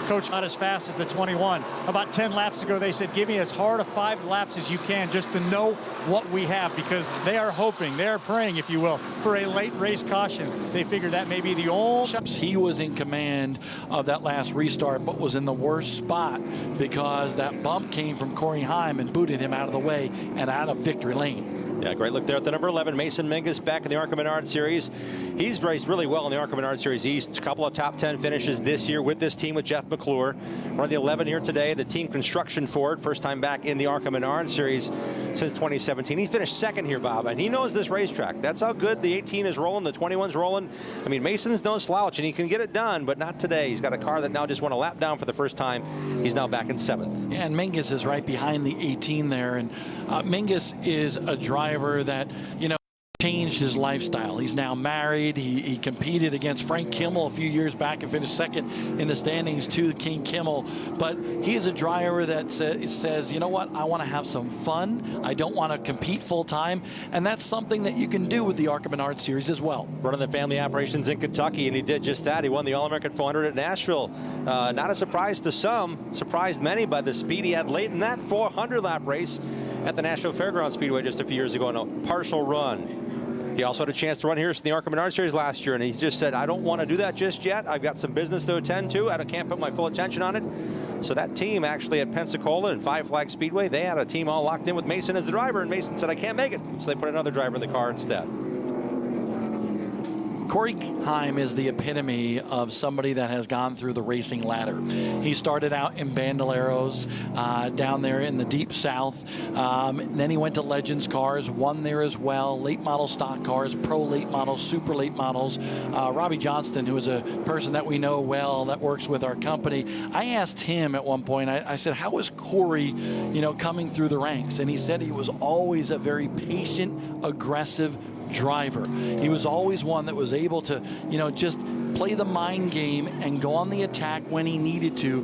Coach, not as fast as the 21. About 10 laps ago, they said, give me as hard a 5 laps as you can just to know what we have, because they are hoping, they are praying, if you will, for a late race caution. They figure that may be the only shot. He was in command of that last restart, but was in the worst spot because that bump came from Corey Heim and booted him out of the way and out of victory lane. Yeah, great look there at the number 11. Mason Mingus back in the ARCA Menards Series. He's raced really well in the ARCA Menards Series East. A couple of top 10 finishes this year with this team with Jeff McClure. Running the 11 here today. The team construction Ford, first time back in the ARCA Menards Series since 2017. He finished second here, Bob, and he knows this racetrack. That's how good the 18 is rolling, the 21's rolling. I mean, Mason's no slouch, and he can get it done, but not today. He's got a car that now just won a lap down for the first time. He's now back in 7th. Yeah, and Mingus is right behind the 18 there, and Mingus is a driver that, you know, changed his lifestyle. He's now married. He competed against Frank Kimmel a few years back and finished second in the standings to King Kimmel. But he is a driver that says, you know what, I want to have some fun. I don't want to compete full time. And that's something that you can do with the ARCA Menards Series as well. Running the family operations in Kentucky, and he did just that. He won the All-American 400 at Nashville. Not a surprise to some, surprised many by the speed he had late in that 400-lap race at the Nashville Fairgrounds Speedway just a few years ago in a partial run. He also had a chance to run here in the ARCA Menards Series last year, and he just said, I don't want to do that just yet. I've got some business to attend to. I can't put my full attention on it. So that team actually at Pensacola and Five Flag Speedway, they had a team all locked in with Mason as the driver, and Mason said, I can't make it. So they put another driver in the car instead. Corey Heim is the epitome of somebody that has gone through the racing ladder. He started out in Bandoleros down there in the deep south. Then he went to Legends Cars, won there as well. Late model stock cars, pro late models, super late models. Robbie Johnston, who is a person that we know well that works with our company, I asked him at one point, I said, how is Corey, you know, coming through the ranks? And he said he was always a very patient, aggressive driver. He was always one that was able to, you know, just play the mind game and go on the attack when he needed to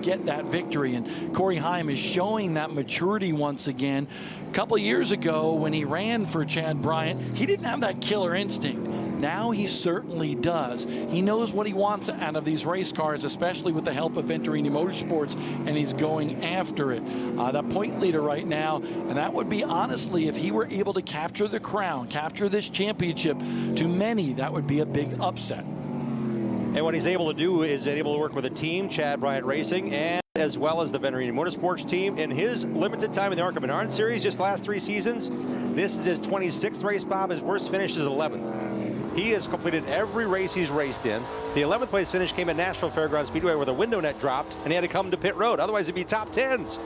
get that victory. And Corey Heim is showing that maturity once again. A couple of years ago when he ran for Chad Bryant, he didn't have that killer instinct. Now he certainly does. He knows what he wants out of these race cars, especially with the help of Venturini Motorsports, and he's going after it. That point leader right now, and that would be, honestly, if he were able to capture the crown, capture this championship, to many, that would be a big upset. And what he's able to do is able to work with a team, Chad Bryant Racing, and as well as the Venturini Motorsports team. In his limited time in the ARCA Menard Series, just last 3 seasons, this is his 26th race, Bob. His worst finish is 11th. He has completed every race he's raced in. The 11th place finish came at Nashville Fairgrounds Speedway where the window net dropped and he had to come to pit road. Otherwise, it'd be top 10s.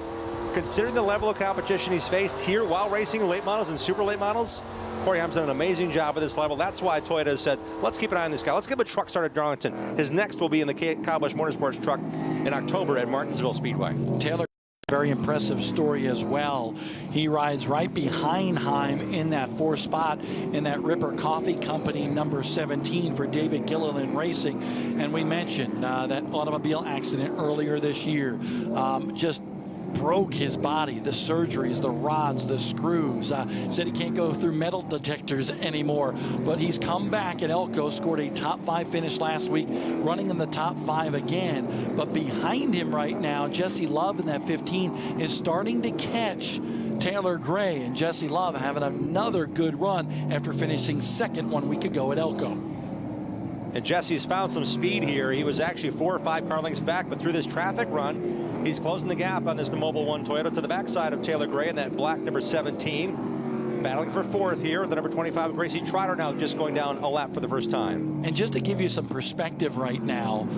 Considering the level of competition he's faced here while racing late models and super late models, Corey Haim's done an amazing job at this level. That's why Toyota has said, let's keep an eye on this guy. Let's give him a truck start at Darlington. His next will be in the Kyle Busch Motorsports truck in October at Martinsville Speedway. Taylor, very impressive story as well. He rides right behind Haim in that 4th spot in that Ripper Coffee Company number 17 for David Gilliland Racing. And we mentioned that automobile accident earlier this year. Just broke his body, the surgeries, the rods, the screws. Said he can't go through metal detectors anymore, but he's come back at Elko, scored a top 5 finish last week, running in the top 5 again. But behind him right now, Jesse Love in that 15 is starting to catch Taylor Gray, and Jesse Love having another good run after finishing 2nd 1 week ago at Elko. And Jesse's found some speed here. He was actually 4 or 5 car lengths back, but through this traffic run, he's closing the gap on this Mobil 1 Toyota to the backside of Taylor Gray in that black number 17. Battling for 4th here with the number 25 Gracie Trotter now just going down a lap for the first time. And just to give you some perspective right now,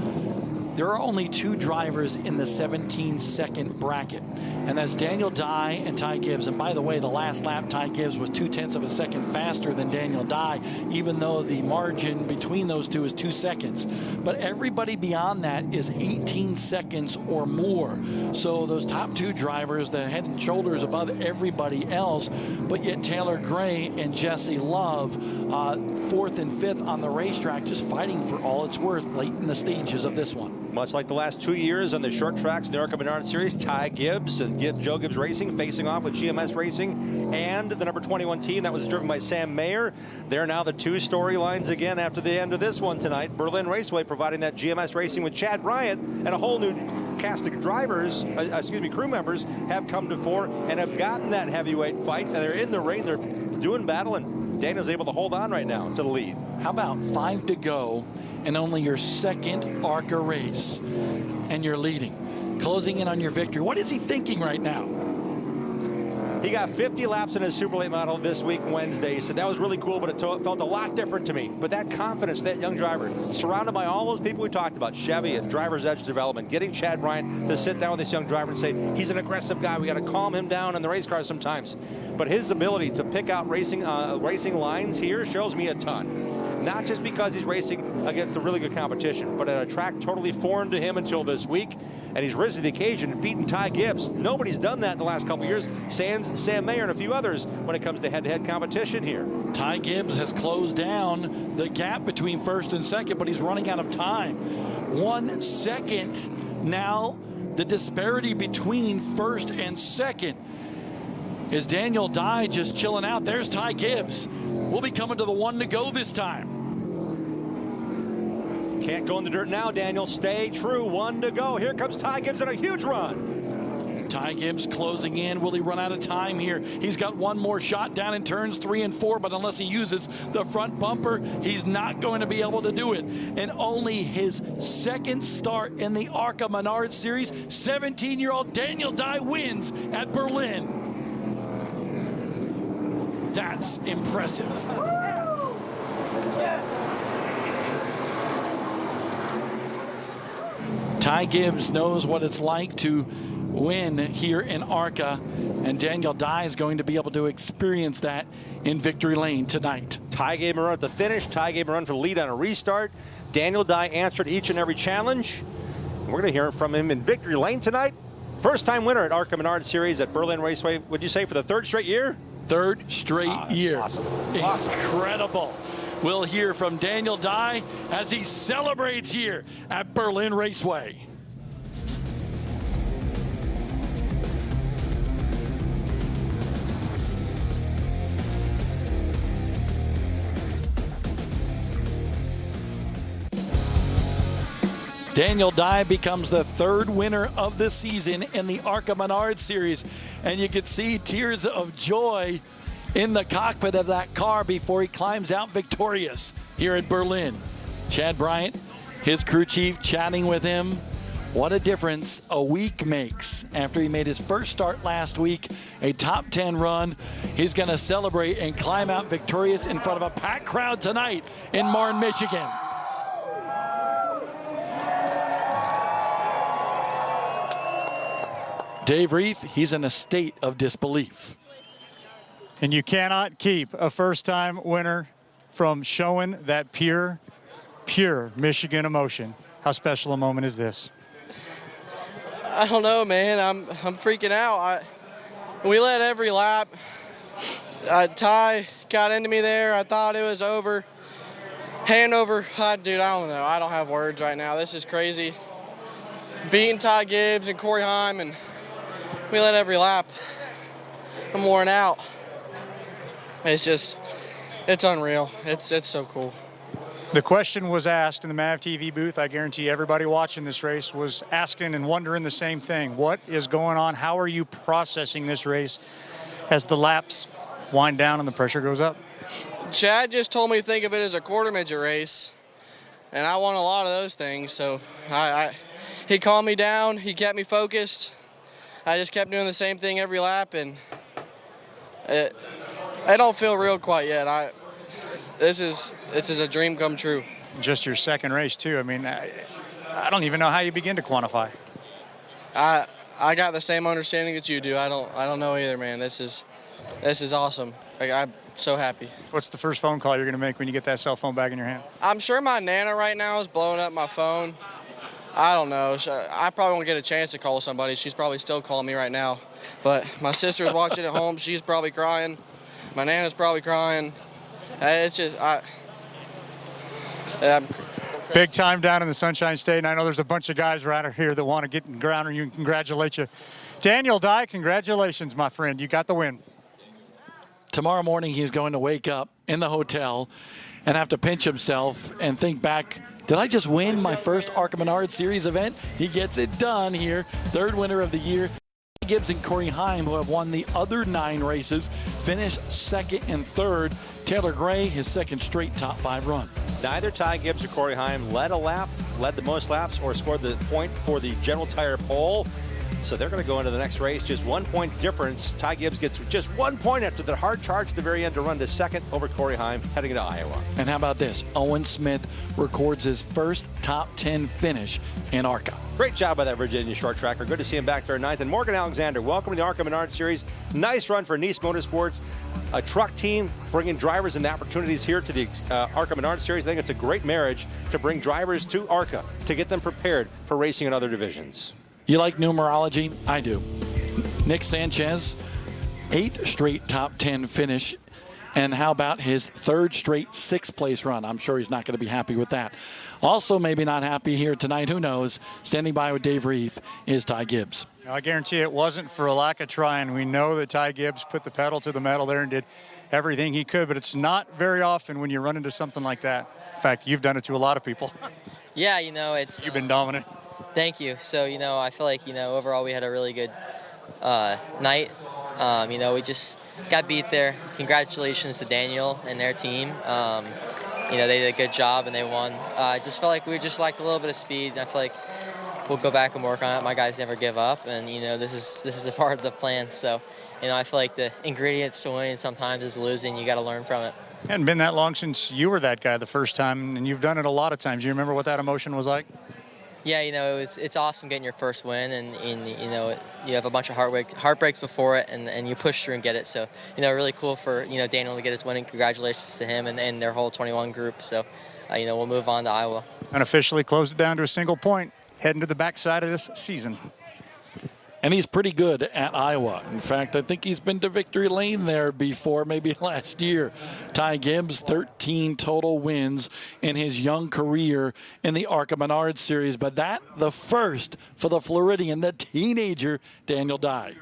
there are only 2 drivers in the 17-second bracket, and that's Daniel Dye and Ty Gibbs. And by the way, the last lap, Ty Gibbs was 0.2 of a second faster than Daniel Dye, even though the margin between those 2 is 2 seconds. But everybody beyond that is 18 seconds or more. So those top 2 drivers, they're head and shoulders above everybody else, but yet Taylor Gray and Jesse Love, 4th and 5th on the racetrack, just fighting for all it's worth late in the stages of this one. Much like the last 2 years on the short tracks in the ARCA Menard Series, Ty Gibbs and Joe Gibbs Racing facing off with GMS Racing and the number 21 team that was driven by Sam Mayer. They're now the 2 storylines again after the end of this one tonight. Berlin Raceway providing that GMS Racing with Chad Bryant, and a whole new cast of drivers, crew members have come to fore and have gotten that heavyweight fight, and they're in the rain, they're doing battle, and Daniel's able to hold on right now to the lead. How about 5 to go and only your 2nd ARCA race, and you're leading, closing in on your victory? What is he thinking right now? He got 50 laps in his super late model this week, Wednesday. He said that was really cool, but it felt a lot different to me. But that confidence, that young driver, surrounded by all those people we talked about, Chevy and Driver's Edge Development, getting Chad Bryant to sit down with this young driver and say, he's an aggressive guy. We got to calm him down in the race car sometimes. But his ability to pick out racing lines here shows me a ton. Not just because he's racing against a really good competition, but at a track totally foreign to him until this week. And he's risen to the occasion and beaten Ty Gibbs. Nobody's done that in the last couple of years. Sam Mayer and a few others when it comes to head-to-head competition here. Ty Gibbs has closed down the gap between 1st and 2nd, but he's running out of time. 1 second now, the disparity between 1st and 2nd. Is Daniel Dye just chilling out? There's Ty Gibbs. We'll be coming to the 1 to go this time. Can't go in the dirt now, Daniel. Stay true. 1 to go. Here comes Ty Gibbs in a huge run. Ty Gibbs closing in. Will he run out of time here? He's got 1 more shot down in turns 3 and 4, but unless he uses the front bumper, he's not going to be able to do it. And only his 2nd start in the ARCA Menard Series, 17-year-old Daniel Dye wins at Berlin. That's impressive. Ty Gibbs knows what it's like to win here in ARCA, and Daniel Dye is going to be able to experience that in Victory Lane tonight. Ty gave him a run at the finish. Ty gave him a run for the lead on a restart. Daniel Dye answered each and every challenge. We're going to hear from him in Victory Lane tonight. First-time winner at ARCA Menard Series at Berlin Raceway. Would you say for the 3rd straight year? 3rd straight year. Awesome. Incredible. We'll hear from Daniel Dye as he celebrates here at Berlin Raceway. Daniel Dye becomes the 3rd winner of the season in the ARCA Menard Series. And you can see tears of joy in the cockpit of that car before he climbs out victorious here at Berlin. Chad Bryant, his crew chief, chatting with him. What a difference a week makes. After he made his first start last week, a top 10 run, he's going to celebrate and climb out victorious in front of a packed crowd tonight in Marne, Michigan. Dave Reef, he's in a state of disbelief. And you cannot keep a first-time winner from showing that pure Michigan emotion. How special a moment is this? I don't know, man. I'm freaking out. We led every lap. Ty got into me there. I thought it was over. Hanover, dude, I don't know. I don't have words right now. This is crazy. Beating Ty Gibbs and Corey Heim, and we led every lap. I'm worn out. It's unreal. It's so cool. The question was asked in the MAV TV booth. I guarantee everybody watching this race was asking and wondering the same thing. What is going on? How are you processing this race as the laps wind down and the pressure goes up? Chad just told me to think of it as a quarter midget race, and I want a lot of those things. So he calmed me down. He kept me focused. I just kept doing the same thing every lap, and I don't feel real quite yet. This is a dream come true. Just your second race too. I mean, I don't even know how you begin to quantify. I got the same understanding that you do. I don't know either, man. This is awesome. I'm so happy. What's the first phone call you're going to make when you get that cell phone back in your hand? I'm sure my Nana right now is blowing up my phone. I don't know. I probably won't get a chance to call somebody. She's probably still calling me right now. But my sister's watching at home. She's probably crying. My Nana's probably crying. It's just, Big time down in the Sunshine State, and I know there's a bunch of guys right here that want to get in ground and you congratulate you. Daniel Dye, congratulations, my friend. You got the win. Tomorrow morning, he's going to wake up in the hotel and have to pinch himself and think back, did I just win my first ARCA Menard Series event? He gets it done here. Third winner of the year. Gibbs and Corey Heim, who have won the other 9 races, finished second and third. Taylor Gray, his second straight top 5 run. Neither Ty Gibbs or Corey Heim led the most laps, or scored the point for the general tire pole. So they're going to go into the next race, just 1 point difference. Ty Gibbs gets just 1 point after the hard charge at the very end to run to second over Corey Heim, heading into Iowa. And how about this? Owen Smith records his first top 10 finish in ARCA. Great job by that Virginia short tracker. Good to see him back there in 9th. And Morgan Alexander, welcome to the ARCA Menard Series. Nice run for Nice Motorsports. A truck team bringing drivers and opportunities here to the ARCA Menard Series. I think it's a great marriage to bring drivers to ARCA to get them prepared for racing in other divisions. You like numerology? I do. Nick Sanchez, 8th straight top 10 finish. And how about his 3rd straight 6th place run? I'm sure he's not going to be happy with that. Also maybe not happy here tonight, who knows? Standing by with Dave Reef is Ty Gibbs. I guarantee it wasn't for a lack of trying. We know that Ty Gibbs put the pedal to the metal there and did everything he could, but it's not very often when you run into something like that. In fact, you've done it to a lot of people. Yeah, you've been dominant. Thank you. So, I feel like, overall we had a really good night. We just got beat there. Congratulations to Daniel and their team. They did a good job and they won. I just felt like we just lacked a little bit of speed. I feel like we'll go back and work on it. My guys never give up, and this is a part of the plan. So, I feel like the ingredients to winning sometimes is losing. You got to learn from it. It hadn't been that long since you were that guy the first time, and you've done it a lot of times. You remember what that emotion was like? Yeah, it's awesome getting your first win, and you have a bunch of heartbreaks before it, and you push through and get it. So, really cool for Daniel to get his win, and congratulations to him and their whole 21 group. So, we'll move on to Iowa. Unofficially closed it down to a single point, heading to the backside of this season. And he's pretty good at Iowa. In fact, I think he's been to victory lane there before, maybe last year. Ty Gibbs, 13 total wins in his young career in the ARCA Menard Series. But the first for the Floridian, the teenager, Daniel Dye.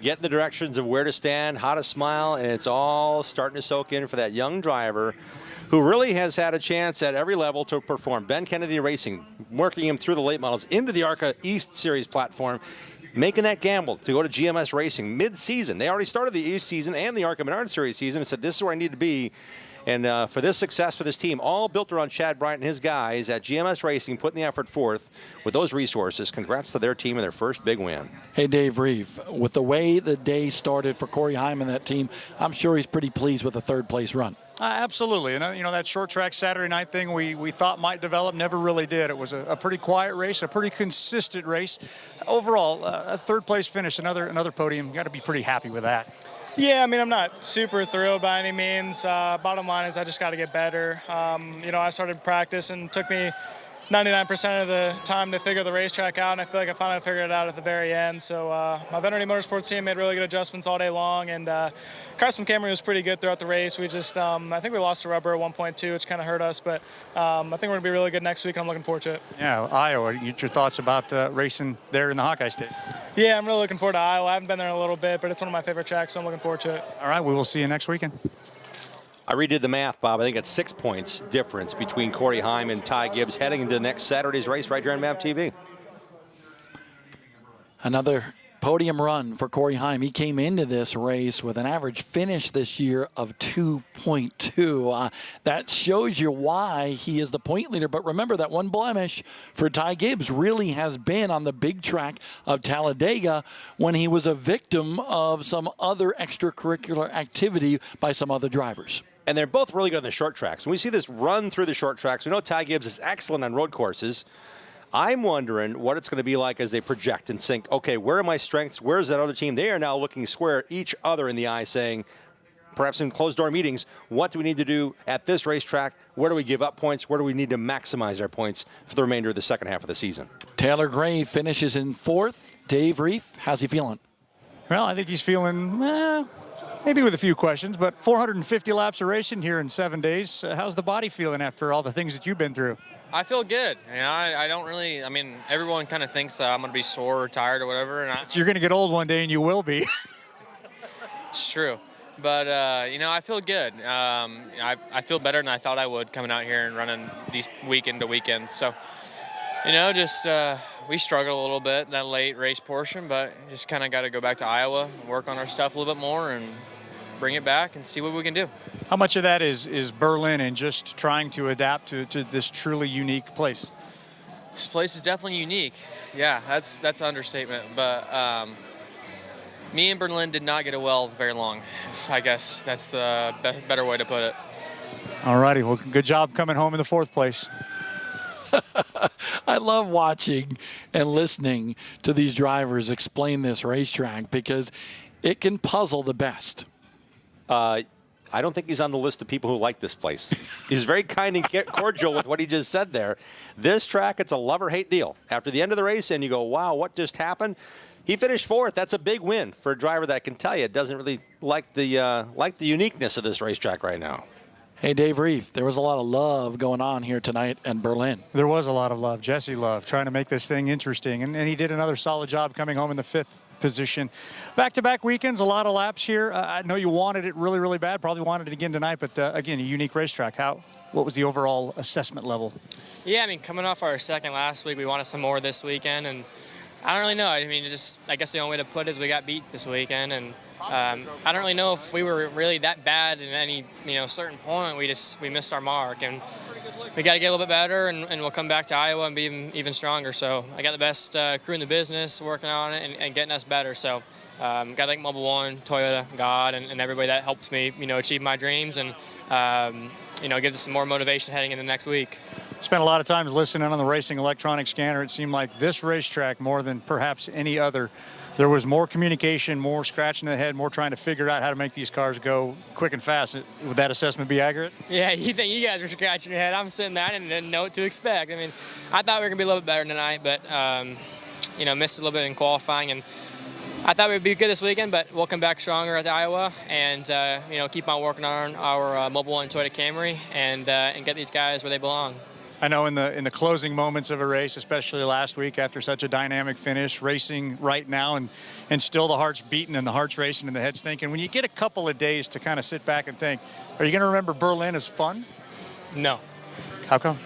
Getting the directions of where to stand, how to smile, and it's all starting to soak in for that young driver who really has had a chance at every level to perform. Ben Kennedy Racing, working him through the late models into the ARCA East Series platform, making that gamble to go to GMS Racing mid-season. They already started the East season and the ARCA Menard Series season and said, this is where I need to be. And for this success for this team, all built around Chad Bryant and his guys at GMS Racing, putting the effort forth with those resources. Congrats to their team and their first big win. Hey, Dave Reeve, with the way the day started for Corey Heim and that team, I'm sure he's pretty pleased with a third-place run. Absolutely. And, that short track Saturday night thing we thought might develop never really did. It was a pretty quiet race, a pretty consistent race. Overall, a third-place finish, another podium. You got to be pretty happy with that. Yeah, I mean, I'm not super thrilled by any means. Bottom line is I just got to get better. I started practice and it took me 99% of the time to figure the racetrack out, and I feel like I finally figured it out at the very end. So my Veteran Motorsports team made really good adjustments all day long, and Carson Camry was pretty good throughout the race. We just, I think we lost the rubber at 1.2, which kind of hurt us, but I think we're going to be really good next week, and I'm looking forward to it. Yeah, Iowa, get your thoughts about racing there in the Hawkeye State. Yeah, I'm really looking forward to Iowa. I haven't been there in a little bit, but it's one of my favorite tracks, so I'm looking forward to it. All right, we will see you next weekend. I redid the math, Bob. I think it's 6 points difference between Corey Heim and Ty Gibbs heading into next Saturday's race right here on MAV TV. Another podium run for Corey Heim. He came into this race with an average finish this year of 2.2. That shows you why he is the point leader. But remember that one blemish for Ty Gibbs really has been on the big track of Talladega when he was a victim of some other extracurricular activity by some other drivers. And they're both really good on the short tracks. When we see this run through the short tracks, we know Ty Gibbs is excellent on road courses. I'm wondering what it's going to be like as they project and think, okay, where are my strengths? Where's that other team? They are now looking square at each other in the eye saying, perhaps in closed-door meetings, what do we need to do at this racetrack? Where do we give up points? Where do we need to maximize our points for the remainder of the second half of the season? Taylor Gray finishes in fourth. Dave Reef, how's he feeling? Well, I think he's feeling, maybe with a few questions, but 450 laps of racing here in 7 days. How's the body feeling after all the things that you've been through? I feel good. I don't really, everyone kind of thinks I'm going to be sore or tired or whatever. And You're going to get old one day, and you will be. It's true. But, I feel good. I feel better than I thought I would coming out here and running these weekend to weekend. So, we struggled a little bit in that late race portion, but just kind of got to go back to Iowa and work on our stuff a little bit more and bring it back and see what we can do. How much of that is Berlin and just trying to adapt to this truly unique place? This place is definitely unique. Yeah, that's an understatement. But me and Berlin did not get well very long. I guess that's the better way to put it. All righty. Well, good job coming home in the fourth place. I love watching and listening to these drivers explain this racetrack because it can puzzle the best. I don't think he's on the list of people who like this place. He's very kind and cordial with what he just said there. This track, it's a love or hate deal. After the end of the race, and you go, wow, what just happened? He finished fourth. That's a big win for a driver that can tell you doesn't really like the uniqueness of this racetrack right now. Hey, Dave Reef, there was a lot of love going on here tonight in Berlin. There was a lot of love. Jesse Love trying to make this thing interesting, and he did another solid job coming home in the fifth position. Back-to-back weekends, a lot of laps here. I know you wanted it really, really bad. Probably wanted it again tonight, but again, a unique racetrack. What was the overall assessment level? Yeah, coming off our second last week, we wanted some more this weekend, and I don't really know. I guess the only way to put it is we got beat this weekend, and I don't really know if we were really that bad at any certain point. We missed our mark, and we got to get a little bit better, and we'll come back to Iowa and be even stronger. So I got the best crew in the business working on it and getting us better. So got to thank Mobile One, Toyota, God, and everybody that helps me achieve my dreams and gives us some more motivation heading into next week. Spent a lot of time listening on the Racing Electronic Scanner. It seemed like this racetrack, more than perhaps any other, there was more communication, more scratching the head, more trying to figure out how to make these cars go quick and fast. Would that assessment be accurate? Yeah, you think you guys were scratching your head. I'm sitting there, I didn't know what to expect. I thought we were going to be a little bit better tonight, but, missed a little bit in qualifying. And I thought we'd be good this weekend, but we'll come back stronger at Iowa and, keep on working on our Mobile One Toyota Camry and get these guys where they belong. I know in the closing moments of a race, especially last week after such a dynamic finish, racing right now and still the heart's beating and the heart's racing and the head's thinking. When you get a couple of days to kind of sit back and think, are you going to remember Berlin as fun? No. How come?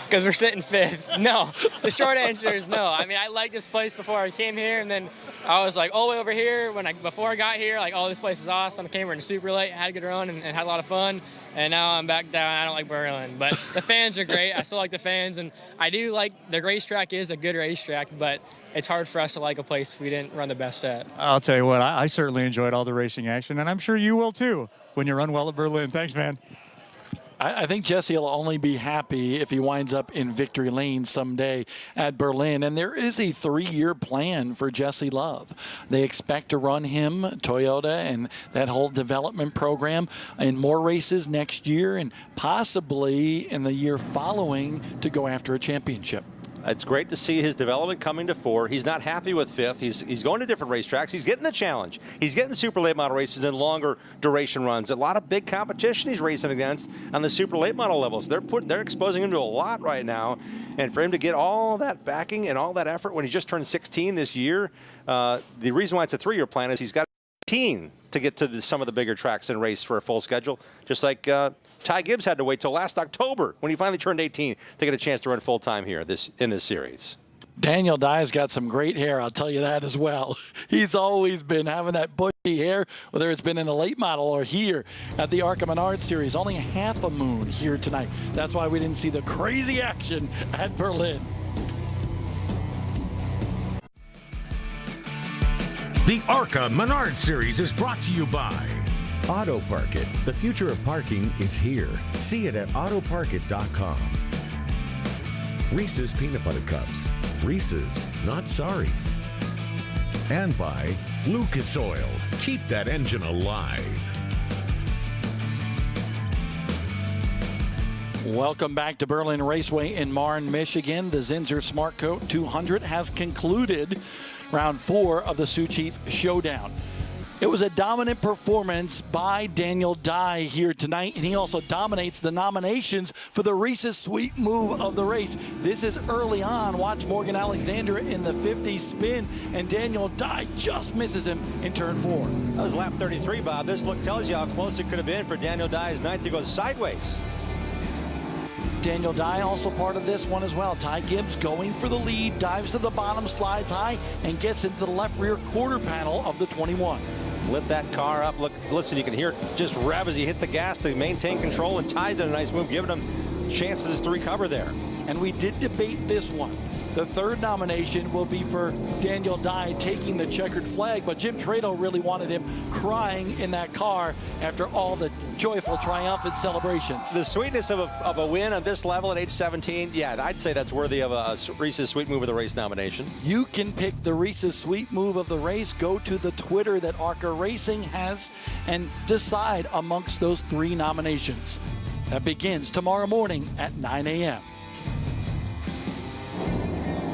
because we're sitting 5th. No, the short answer is no. I mean, I liked this place before I came here, and then I was like all the way over here before I got here, like, oh, this place is awesome. I came here in super late, had a good run, and had a lot of fun. And now I'm back down. I don't like Berlin, but the fans are great. I still like the fans, and I do like the racetrack is a good racetrack, but it's hard for us to like a place we didn't run the best at. I'll tell you what, I certainly enjoyed all the racing action, and I'm sure you will too when you run well at Berlin. Thanks, man. I think Jesse will only be happy if he winds up in victory lane someday at Berlin. And there is a 3-year plan for Jesse Love. They expect to run him, Toyota, and that whole development program in more races next year and possibly in the year following to go after a championship. It's great to see his development coming to fore. He's not happy with 5th. He's going to different racetracks. He's getting the challenge. He's getting super late model races and longer duration runs. A lot of big competition he's racing against on the super late model levels. They're exposing him to a lot right now. And for him to get all that backing and all that effort when he just turned 16 this year, the reason why it's a 3-year plan is he's got 18 to get to some of the bigger tracks and race for a full schedule, just like Ty Gibbs had to wait till last October when he finally turned 18 to get a chance to run full time here in this series. Daniel Dye's got some great hair, I'll tell you that as well. He's always been having that bushy hair, whether it's been in a late model or here at the ARCA Menard Series. Only a half a moon here tonight. That's why we didn't see the crazy action at Berlin. The ARCA Menard Series is brought to you by Auto Park It. The future of parking is here. See it at autoparkit.com. Reese's Peanut Butter Cups. Reese's, not sorry. And by Lucas Oil. Keep that engine alive. Welcome back to Berlin Raceway in Marne, Michigan. The Zinsser SmartCoat 200 has concluded round 4 of the Sioux Chief Showdown. It was a dominant performance by Daniel Dye here tonight, and he also dominates the nominations for the Reese's Sweet Move of the race. This is early on. Watch Morgan Alexander in the 50 spin, and Daniel Dye just misses him in turn 4. That was lap 33, Bob. This look tells you how close it could have been for Daniel Dye's ninth to go sideways. Daniel Dye also part of this one as well. Ty Gibbs going for the lead, dives to the bottom, slides high, and gets into the left rear quarter panel of the 21. Lit that car up. Look, listen, you can hear it just rev as he hit the gas to maintain control, and Ty did a nice move, giving him chances to recover there. And we did debate this one. The third nomination will be for Daniel Dye taking the checkered flag, but Jim Trado really wanted him crying in that car after all the joyful, triumphant celebrations. The sweetness of a win at this level at age 17, yeah, I'd say that's worthy of a Reese's Sweet Move of the Race nomination. You can pick the Reese's Sweet Move of the race. Go to the Twitter that ARCA Racing has and decide amongst those 3 nominations. That begins tomorrow morning at 9 a.m.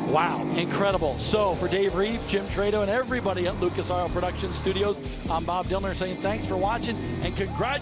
Wow, incredible. So for Dave Reeve, Jim Trado, and everybody at Lucas Oil Production Studios, I'm Bob Dillner saying thanks for watching and congratulations.